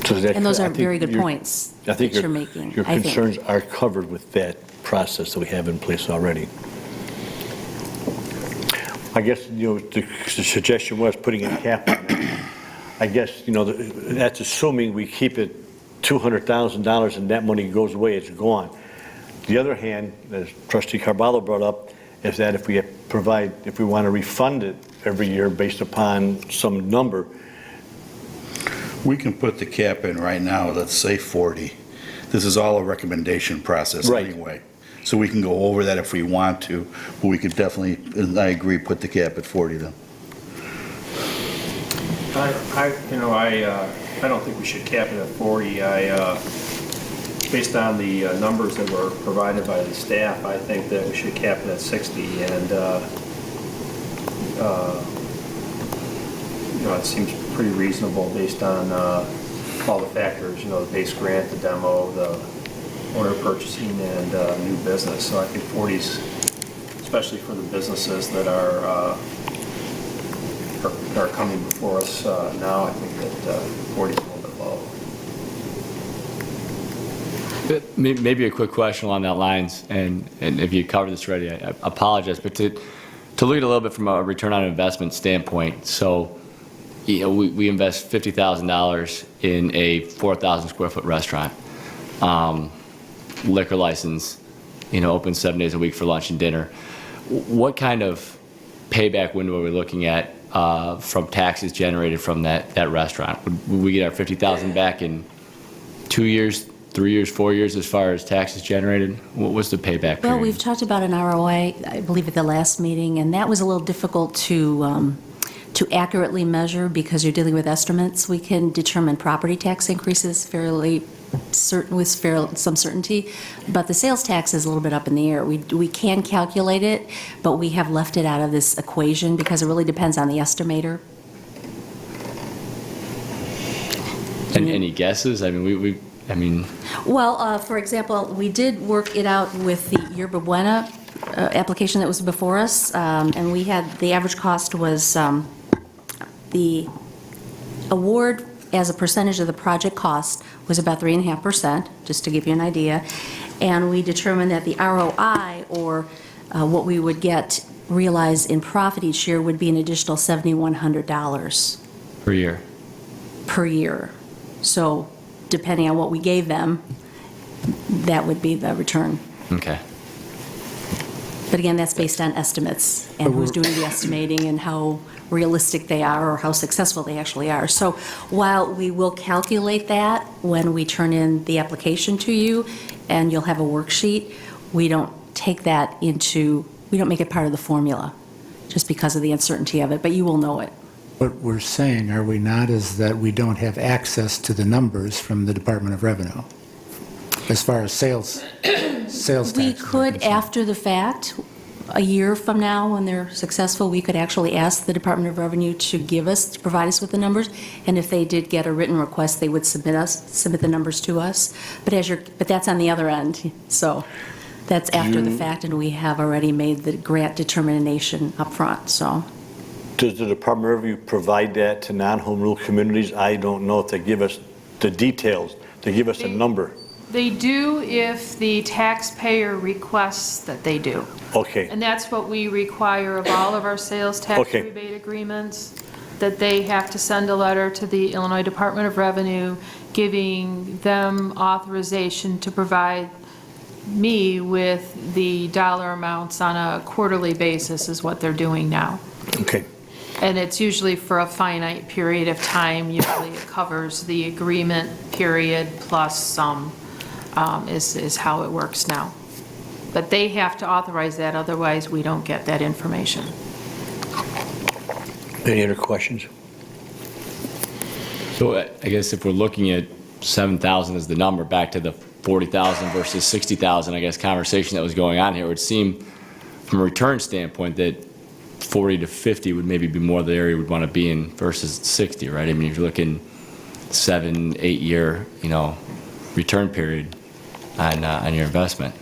So that- And those I are think very good your- points I think that you're making, your I think. concerns are covered with that process that we have in place already. I guess, the suggestion was putting a cap on it. I guess, that's assuming we keep it $200,000 and that money goes away, it's gone. The other hand, as Trustee Carballo brought up, is that if we want to refund it every year based upon some number. We can put the cap in right now, let's say 40. This is all a recommendation process Right. anyway. So we can go over that if we want to, but we could definitely, and I agree, put the cap at 40 then. I don't think we should cap it at 40. Based on the numbers that were provided by the staff, I think that we should cap it at 60. And, it seems pretty reasonable based on all the factors, the base grant, the demo, the owner purchasing, and new business. So I think 40's, especially for the businesses that are coming before us now, I think that 40's a little bit low. Maybe a quick question along that lines, and if you covered this already, I apologize, but to look at it a little bit from a return on investment standpoint, so we invest $50,000 in a 4,000 square foot restaurant, liquor license, open 7 days a week for lunch and dinner. What kind of payback window are we looking at from taxes generated from that restaurant? Would we get our $50,000 back in 2 years, 3 years, 4 years as far as taxes generated? What was the payback period? Well, we've talked about an ROI, I believe, at the last meeting, and that was a little difficult to accurately measure because you're dealing with estimates. We can determine property tax increases with some certainty, but the sales tax is a little bit up in the air. We can calculate it, but we have left it out of this equation because it really depends on the estimator. And any guesses? I mean, Well, for example, we did work it out with the Yerba Buena application that was before us, and we had, the average cost was, the award as a percentage of the project cost was about 3.5%, just to give you an idea. And we determined that the ROI, or what we would get realized in profit each year would be an additional $7,100 Per year. per year. So depending on what we gave them, that would be the return. Okay. But again, that's based on estimates and who's doing the estimating and how realistic they are or how successful they actually are. So while we will calculate that when we turn in the application to you and you'll have a worksheet, we don't take that into, we don't make it part of the formula just because of the uncertainty of it, but you will know it. What we're saying, are we not, is that we don't have access to the numbers from the Department of Revenue as far as sales taxes We are could, concerned. after the fact, a year from now, when they're successful, we could actually ask the Department of Revenue to provide us with the numbers, and if they did get a written request, they would submit the numbers to us. But that's on the other end, so that's after the fact, and we have already made the grant determination up front. So. Does the Department of Revenue provide that to non-home rule communities? I don't know if they give us the details, they give us a number. They do if the taxpayer requests that they do. Okay, And that's what we require of all of our sales tax Okay. rebate agreements, that they have to send a letter to the Illinois Department of Revenue giving them authorization to provide me with the dollar amounts on a quarterly basis is what they're doing now. okay. And it's usually for a finite period of time. Usually it covers the agreement period plus some, is how it works now. But they have to authorize that, otherwise we don't get that information. Any other questions? So I guess if we're looking at 7,000 as the number, back to the 40,000 versus 60,000, I guess, conversation that was going on here, it would seem from a return standpoint that 40 to 50 would maybe be more the area we'd want to be in versus 60, right? I mean, if you're looking 7, 8 year, return period on your investment.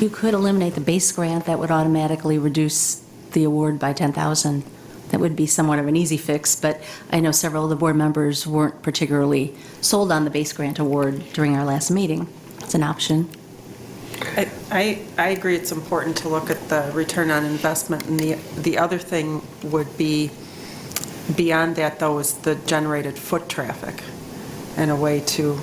You could eliminate the base grant, that would automatically reduce the award by 10,000. That would be somewhat of an easy fix, but I know several of the board members weren't particularly sold on the base grant award during our last meeting. It's an option. I agree it's important to look at the return on investment, and the other thing would be, beyond that though, is the generated foot traffic and a way to,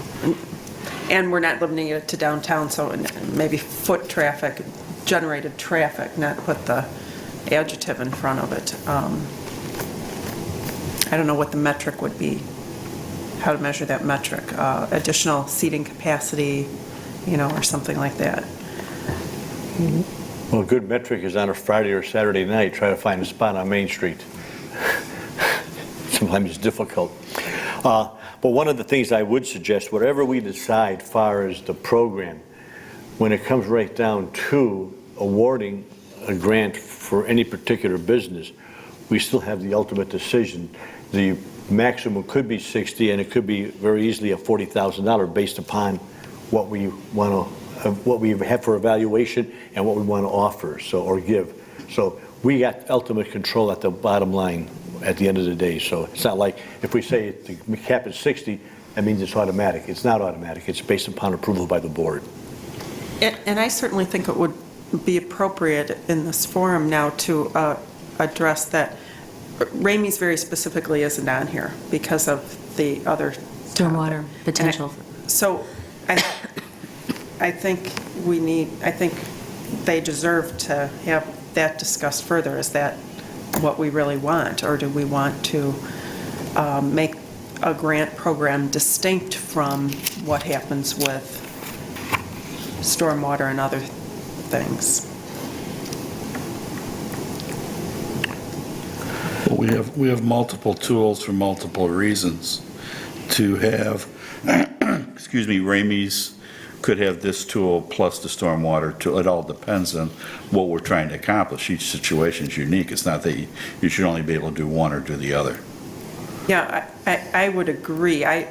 and we're not limiting it to downtown, so maybe foot traffic, generated traffic, not put the adjective in front of it. I don't know what the metric would be, how to measure that metric, additional seating capacity, or something like that. Well, a good metric is on a Friday or Saturday night, try to find a spot on Main Street. Sometimes it's difficult. But one of the things I would suggest, whatever we decide far as the program, when it comes right down to awarding a grant for any particular business, we still have the ultimate decision. The maximum could be 60, and it could be very easily a $40,000 based upon what we want to, what we have for evaluation and what we want to offer, or give. So we got ultimate control at the bottom line at the end of the day. So it's not like if we say the cap is 60, that means it's automatic. It's not automatic. It's based upon approval by the board. And I certainly think it would be appropriate in this forum now to address that. Ramey's very specifically isn't on here because of the other Stormwater potential. So I think they deserve to have that discussed further. Is that what we really want, or do we want to make a grant program distinct from what happens with stormwater and other things? Well, we have multiple tools for multiple reasons. To have, excuse me, Ramey's could have this tool plus the stormwater tool. It all depends on what we're trying to accomplish. Each situation is unique. It's not that you should only be able to do one or do the other. Yeah, I would agree. I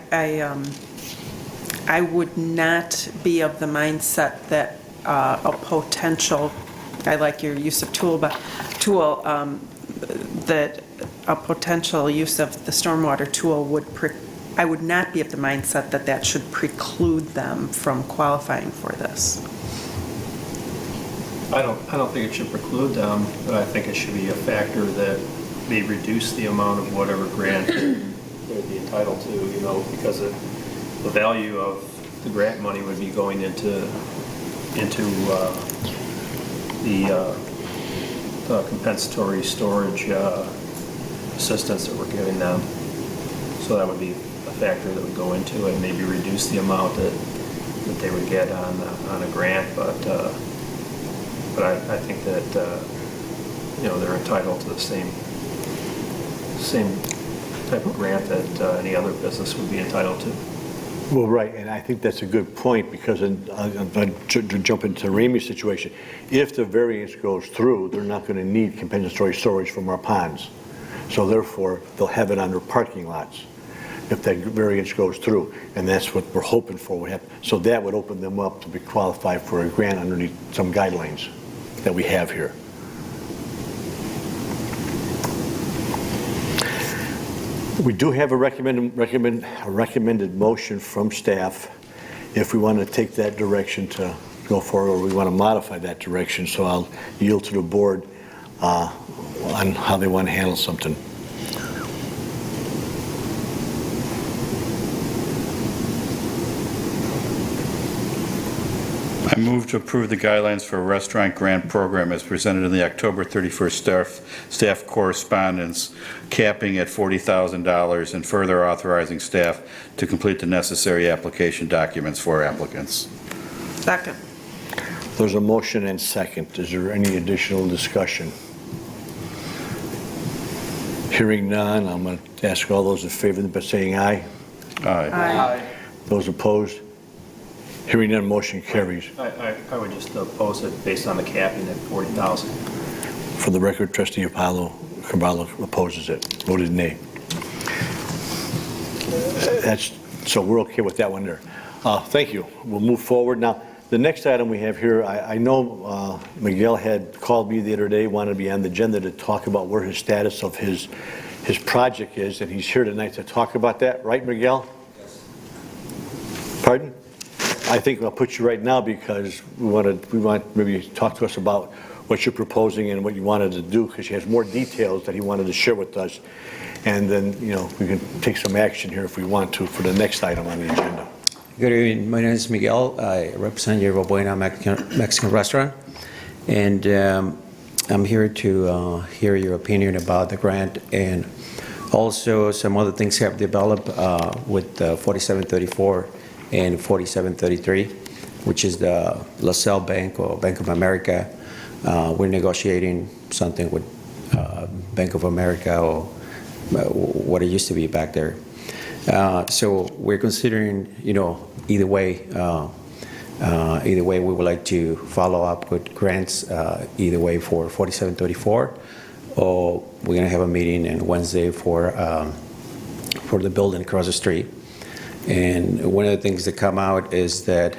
would not be of the mindset that a potential, I like your use of tool, that a potential use of the stormwater tool would, I would not be of the mindset that that should preclude them from qualifying for this. I don't think it should preclude them, but I think it should be a factor that may reduce the amount of whatever grant they'd be entitled to, you know, because the value of the grant money would be going into the compensatory storage assistance that we're giving them. So that would be a factor that would go into it, maybe reduce the amount that they would get on a grant, but I think that, you know, they're entitled to the same type of grant that any other business would be entitled to. Well, right, and I think that's a good point, because to jump into Ramey's situation, if the variance goes through, they're not going to need compensatory storage from our ponds. So therefore, they'll have it on their parking lots if that variance goes through, and that's what we're hoping for would happen. So that would open them up to be qualified for a grant underneath some guidelines that we have here. We do have a recommended motion from staff if we want to take that direction to go forward, or we want to modify that direction. So I'll yield to the board on how they want to handle something. I move to approve the guidelines for a restaurant grant program as presented in the October 31st staff correspondence, capping at $40,000 and further authorizing staff to complete the necessary application documents for applicants. Second. There's a motion and second. Is there any additional discussion? Hearing none, I'm going to ask all those in favor by saying aye. Aye. Those opposed? Hearing none, motion carries. I would just oppose it based on the capping at 40,000. For the record, Trustee Carvalho opposes it. Voted nay. So we're okay with that one there. Thank you. We'll move forward. Now, the next item we have here, I know Miguel had called me the other day, wanted to be on the agenda to talk about where his status of his project is, and he's here tonight to talk about that. Right, Miguel? Yes. Pardon? I think I'll put you right now because we want maybe talk to us about what you're proposing and what you wanted to do, because he has more details that he wanted to share with us. And then, you know, we can take some action here if we want to for the next item on the agenda. Good evening. My name is Miguel. I represent Yerba Buena Mexican restaurant. And I'm here to hear your opinion about the grant, and also some other things have developed with 4734 and 4733, which is the Lisle Bank or Bank of America. We're negotiating something with Bank of America, or what it used to be back there. So we're considering, you know, either way we would like to follow up with grants, either way for 4734, or we're gonna have a meeting on Wednesday for the building across the street. And one of the things that come out is that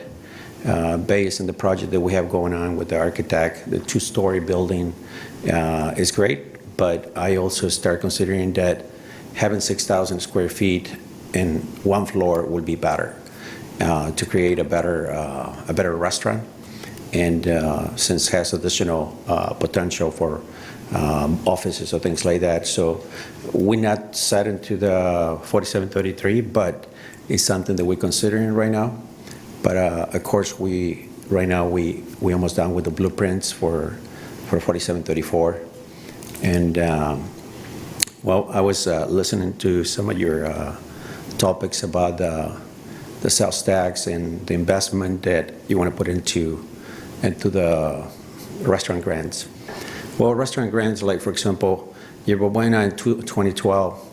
based on the project that we have going on with the architect, the two-story building is great, but I also start considering that having 6,000 square feet in one floor would be better to create a better restaurant, and since it has additional potential for offices or things like that. So we're not set into the 4733, but it's something that we're considering right now. But of course, right now we almost done with the blueprints for 4734, and well, I was listening to some of your topics about the sales tax and the investment that you want to put into the restaurant grants. Well, restaurant grants, like for example, Yerba Buena in 2012,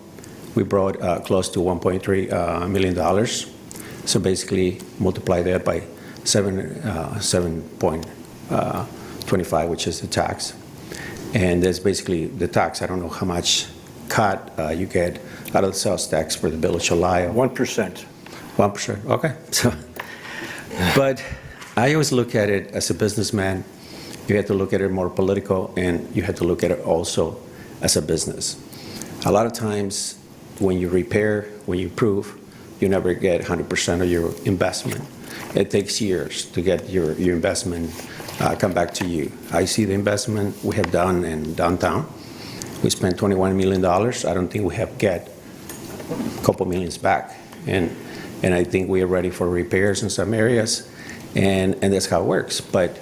we brought close to $1.3 million. So basically, multiply that by 7.25, which is the tax. And that's basically the tax. I don't know how much cut you get out of the sales tax for the village of Lisle. 1%. 1%, okay. So, but I always look at it as a businessman. You have to look at it more political, and you have to look at it also as a business. A lot of times, when you repair, when you improve, you never get 100% of your investment. it takes years to get your investment come back to you. I see the investment we have done in downtown. We spent $21 million. I don't think we have get a couple millions back. And I think we are ready for repairs in some areas, and that's how it works. But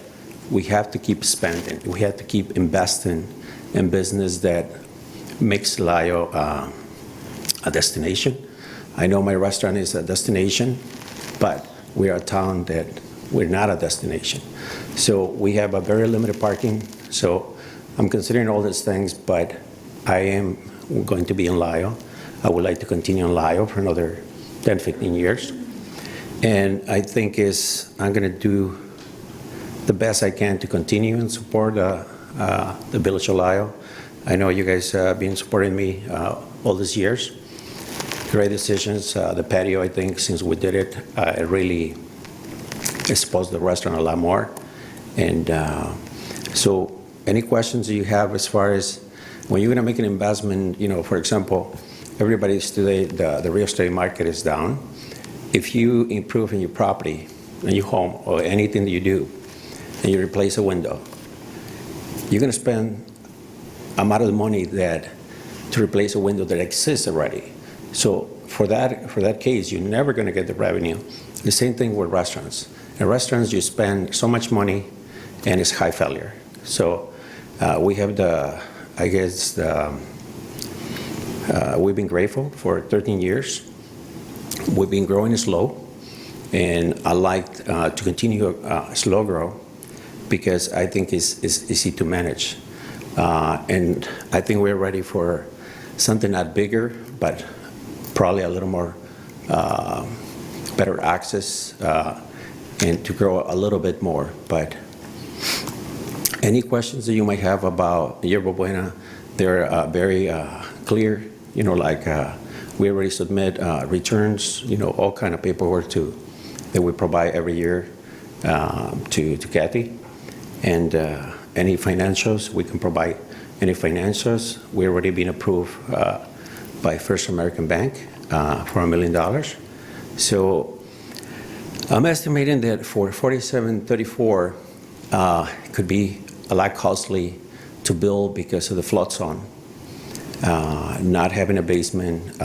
we have to keep spending. We have to keep investing in business that makes Lisle a destination. I know my restaurant is a destination, but we are a town that we're not a destination. So we have a very limited parking. So I'm considering all these things, but I am going to be in Lisle. I would like to continue in Lisle for another 10, 15 years. And I think I'm going to do the best I can to continue and support the Village of Lisle. I know you guys have been supporting me all these years. Great decisions. The patio, I think, since we did it, it really exposed the restaurant a lot more. And so any questions you have as far as when you're going to make an investment, for example, everybody's today, the real estate market is down. If you improve in your property, in your home, or anything that you do, and you replace a window, you're going to spend amount of money to replace a window that exists already. So for that case, you're never going to get the revenue. The same thing with restaurants. In restaurants, you spend so much money, and it's high failure. So we have we've been grateful for 13 years. We've been growing slow, and I like to continue slow grow because I think it's easy to manage. And I think we're ready for something not bigger, but probably a little more better access and to grow a little bit more. But any questions that you might have about Yerba Buena, they're very clear. We already submit returns, all kind of paperwork that we provide every year to Kathy. And any financials, we can provide any financials. We already been approved by First American Bank for $1 million. So I'm estimating that for 4734, it could be a lot costly to build because of the flood zone. Not having a basement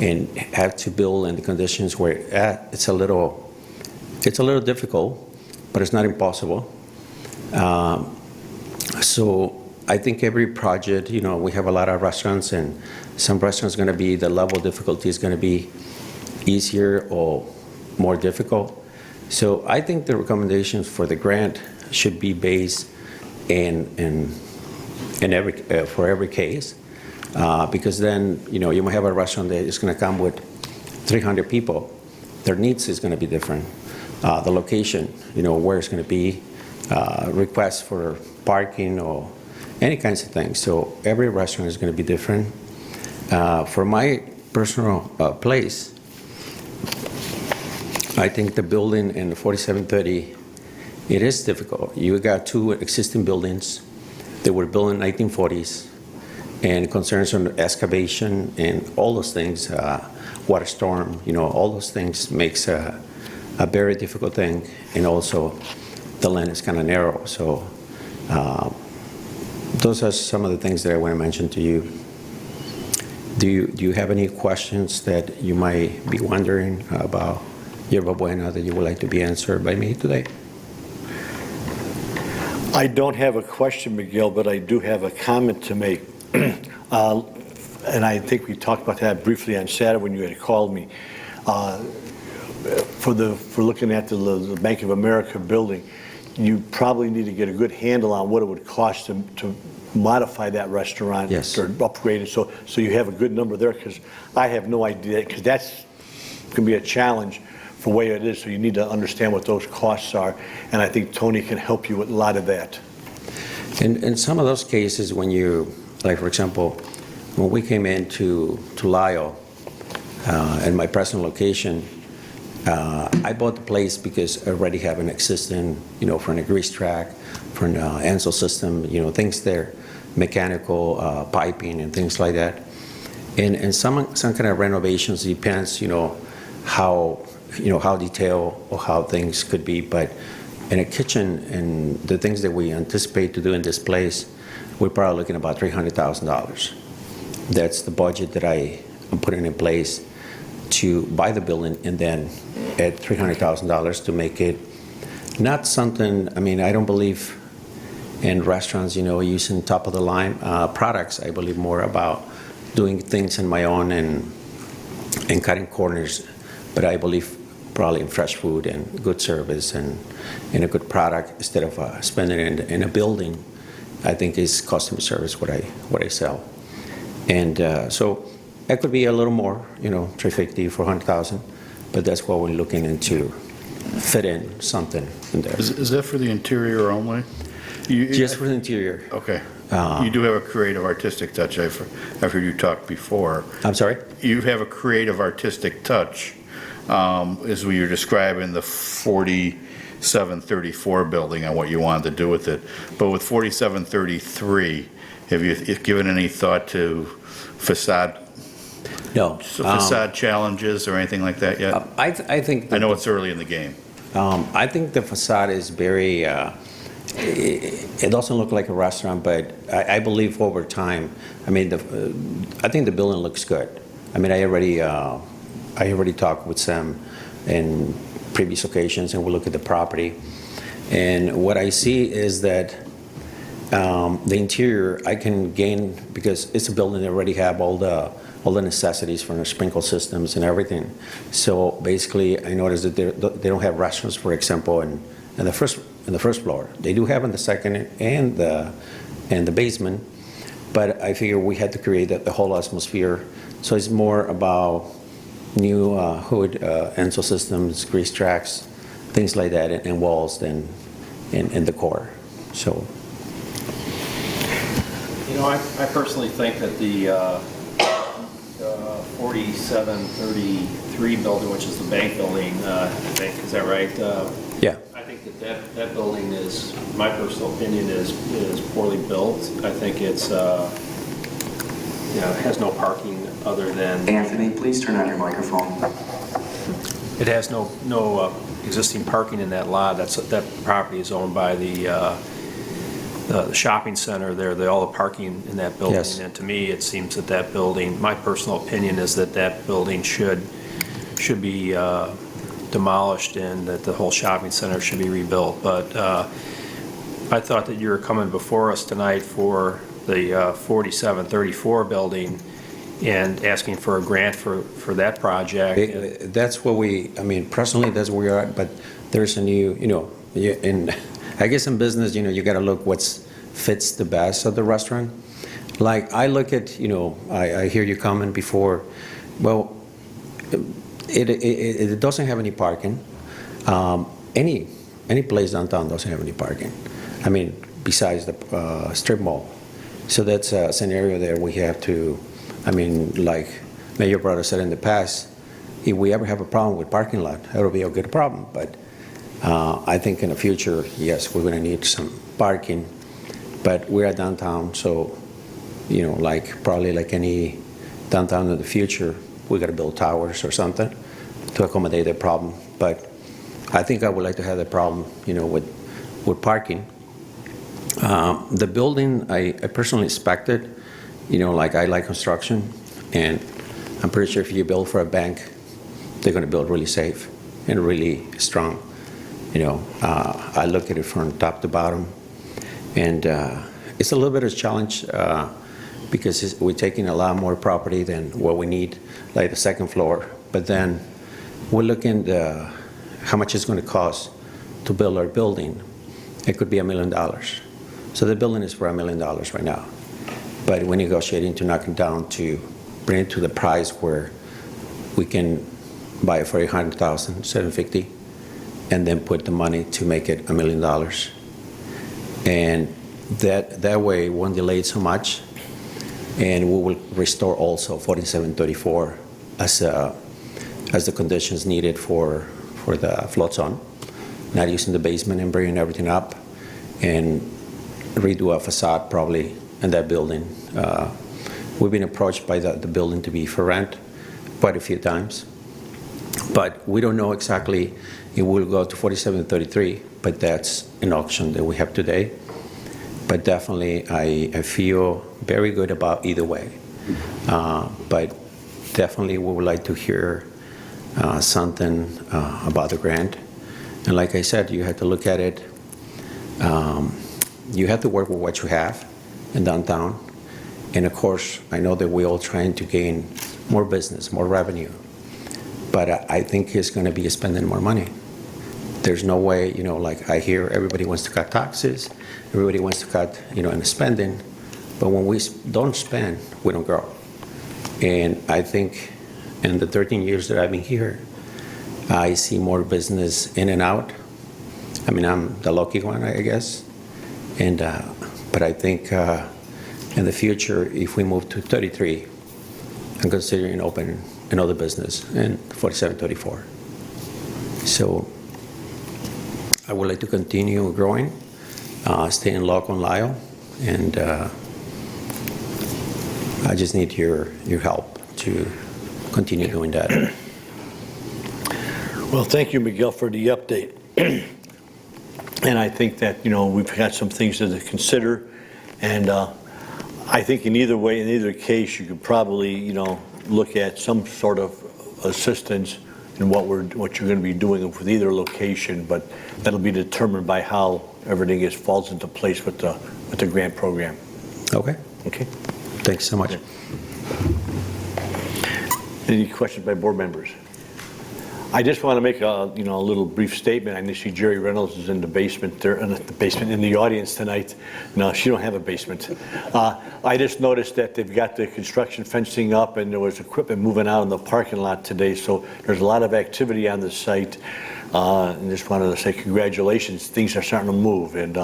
and have to build in the conditions where it's a little difficult, but it's not impossible. So I think every project, we have a lot of restaurants, and some restaurants going to be, the level of difficulty is going to be easier or more difficult. So I think the recommendations for the grant should be based for every case, because then, you might have a restaurant that is going to come with 300 people. Their needs is going to be different. The location, where it's going to be, requests for parking or any kinds of things. So every restaurant is going to be different. For my personal place, I think the building in 4730, it is difficult. You got two existing buildings that were built in the 1940s, and concerns on excavation and all those things, water storm, all those things makes a very difficult thing. And also the land is kind of narrow. So those are some of the things that I want to mention to you. Do you have any questions that you might be wondering about Yerba Buena that you would like to be answered by me today? I don't have a question, Miguel, but I do have a comment to make. And I think we talked about that briefly on Saturday when you had called me. For looking at the Bank of America building, you probably need to get a good handle on what it would cost to modify that restaurant. Yes. Or upgrade it, so you have a good number there, because I have no idea, because that's going to be a challenge for the way it is, so you need to understand what those costs are, and I think Tony can help you with a lot of that. In some of those cases, when you, like for example, when we came into Lisle, in my present location, I bought the place because I already have an existing, for a grease track, for an Ansel system, things there, mechanical, piping and things like that. And some kind of renovations depends, how how detailed or how things could be, but in a kitchen and the things that we anticipate to do in this place, we're probably looking about $300,000. That's the budget that I'm putting in place to buy the building, and then add $300,000 to make it not something, I don't believe in restaurants, using top-of-the-line products. I believe more about doing things on my own and cutting corners, but I believe probably in fresh food and good service and in a good product instead of spending it in a building. I think is customer service what I sell. And so that could be a little more, $350,000, $400,000, but that's what we're looking into, fit in something in there. Is that for the interior only? Just for the interior. Okay. You do have a creative artistic touch. I've heard you talk before. I'm sorry? You have a creative artistic touch, as we were describing the 4734 building and what you wanted to do with it. But with 4733, have you given any thought to facade? No. Facade challenges or anything like that yet? I think. I know it's early in the game. I think the facade is very. It doesn't look like a restaurant, but I believe over time. I think the building looks good. I already talked with Sam in previous occasions, and we look at the property, and what I see is that the interior I can gain because it's a building that already have all the necessities from the sprinkle systems and everything. So basically, I noticed that they don't have restaurants, for example, in the first floor. They do have in the second and the basement, but I figure we had to create the whole atmosphere. So it's more about new hood, ENSO systems, grease tracks, things like that, and walls than in the core. So. I personally think that the 4733 building, which is the bank building, is that right? Yeah. I think that building is, my personal opinion, is poorly built. I think it's, it has no parking other than. Anthony, please turn on your microphone. It has no existing parking in that lot. That property is owned by the shopping center there. All the parking in that building. Yes. And to me, it seems that building, my personal opinion is that building should be demolished and that the whole shopping center should be rebuilt. But I thought that you were coming before us tonight for the 4734 building and asking for a grant for that project. That's what personally, that's where we are at, but there's a new, and I guess in business, you got to look what fits the best of the restaurant. Like I look at, I hear you comment before, well, it doesn't have any parking. Any place downtown doesn't have any parking. Besides the strip mall. So that's a scenario there we have to, like Mayor Brother said in the past, if we ever have a problem with parking lot, that'll be a good problem. But I think in the future, yes, we're going to need some parking. But we're at downtown, so, probably like any downtown in the future, we got to build towers or something to accommodate that problem. But I think I would like to have the problem, with parking. The building, I personally inspected, I like construction, and I'm pretty sure if you build for a bank, they're going to build really safe and really strong. I look at it from top to bottom, and it's a little bit of a challenge because we're taking a lot more property than what we need, like the second floor. But then we're looking at how much it's going to cost to build our building. It could be $1 million. So the building is for $1 million right now. But we're negotiating to knock it down to bring it to the price where we can buy it for $800,000, $750,000, and then put the money to make it $1 million. And that way it won't delay it so much. And we will restore also 4734 as the conditions needed for the flood zone, not using the basement and bringing everything up, and redo a facade probably in that building. We've been approached by the building to be for rent quite a few times. But we don't know exactly it will go to 4733, but that's an option that we have today. But definitely, I feel very good about either way. But definitely, we would like to hear something about the grant. And like I said, you have to look at it. You have to work with what you have in downtown. And of course, I know that we're all trying to gain more business, more revenue. But I think it's going to be spending more money. There's no way, like I hear everybody wants to cut taxes, everybody wants to cut, in spending. But when we don't spend, we don't grow. And I think in the 13 years that I've been here, I see more business in and out. I mean, I'm the lucky one, I guess. And but I think in the future, if we move to 33, I'm considering opening another business in 4734. So I would like to continue growing, staying local in Lisle, and I just need your help to continue doing that. Well, thank you, Miguel, for the update. And I think that, we've got some things to consider. And I think in either way, in either case, you could probably, look at some sort of assistance in what you're going to be doing with either location, but that'll be determined by how everything falls into place with the grant program. Okay. Okay. Thanks so much. Any questions by board members? I just want to make a little brief statement. I see Jerry Reynolds is in the basement there, in the audience tonight. No, she don't have a basement. I just noticed that they've got the construction fencing up, and there was equipment moving out in the parking lot today. So there's a lot of activity on the site. And just wanted to say congratulations. Things are starting to move, and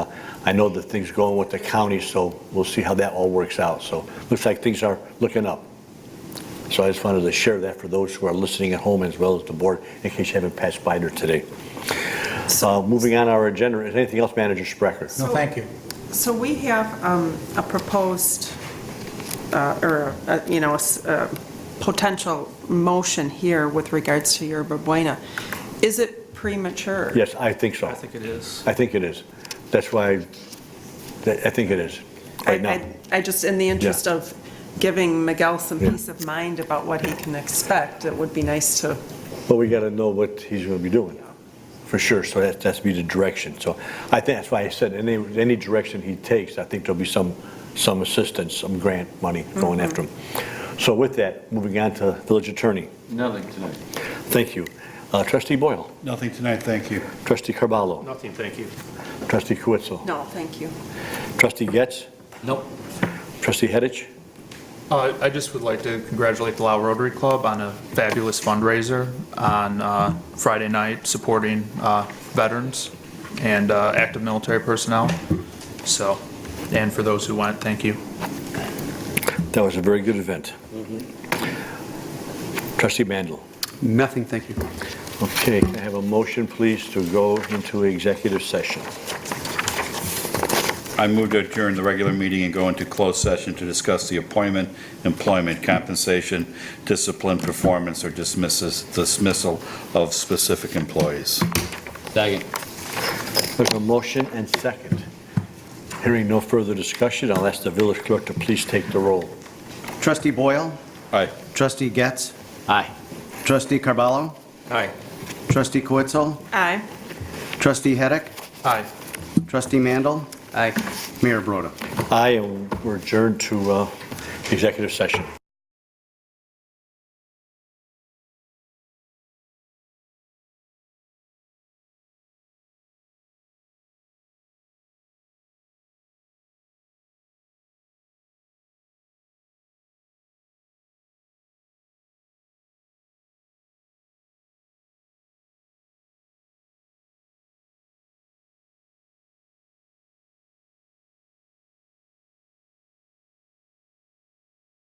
I know that things are going with the county. So we'll see how that all works out. So looks like things are looking up. So I just wanted to share that for those who are listening at home as well as the board, in case you haven't passed by there today. Moving on our agenda, is anything else, Manager Sprecher? No, thank you. So we have a proposed, a potential motion here with regards to Yerba Buena. Is it premature? Yes, I think so. I think it is. I think it is. That's why I think it is right now. I just, in the interest of giving Miguel some peace of mind about what he can expect, it would be nice to. But we got to know what he's going to be doing, for sure. So that has to be the direction. So I think that's why I said any direction he takes, I think there'll be some assistance, some grant money going after him. So with that, moving on to Village Attorney. Nothing tonight. Thank you. Trustee Boyle. Nothing tonight, thank you. Trustee Carballo. Nothing, thank you. Trustee Kuitzel. No, thank you. Trustee Getz. Nope. Trustee Heddich. I just would like to congratulate the Lisle Rotary Club on a fabulous fundraiser on Friday night supporting veterans and active military personnel. So, and for those who went, thank you. That was a very good event. Trustee Mandel. Nothing, thank you. Okay, can I have a motion, please, to go into executive session? I move to adjourn the regular meeting and go into closed session to discuss the appointment, employment, compensation, discipline, performance, or dismissal of specific employees. Second. There's a motion and second. Hearing no further discussion, I'll ask the village clerk to please take the roll. Trustee Boyle? Aye. Trustee Getz? Aye. Trustee Carballo? Aye. Trustee Kuitzel? Aye. Trustee Hedrick? Aye. Trustee Mandel? Aye. Mayor Broda? Aye, and we're adjourned to executive session.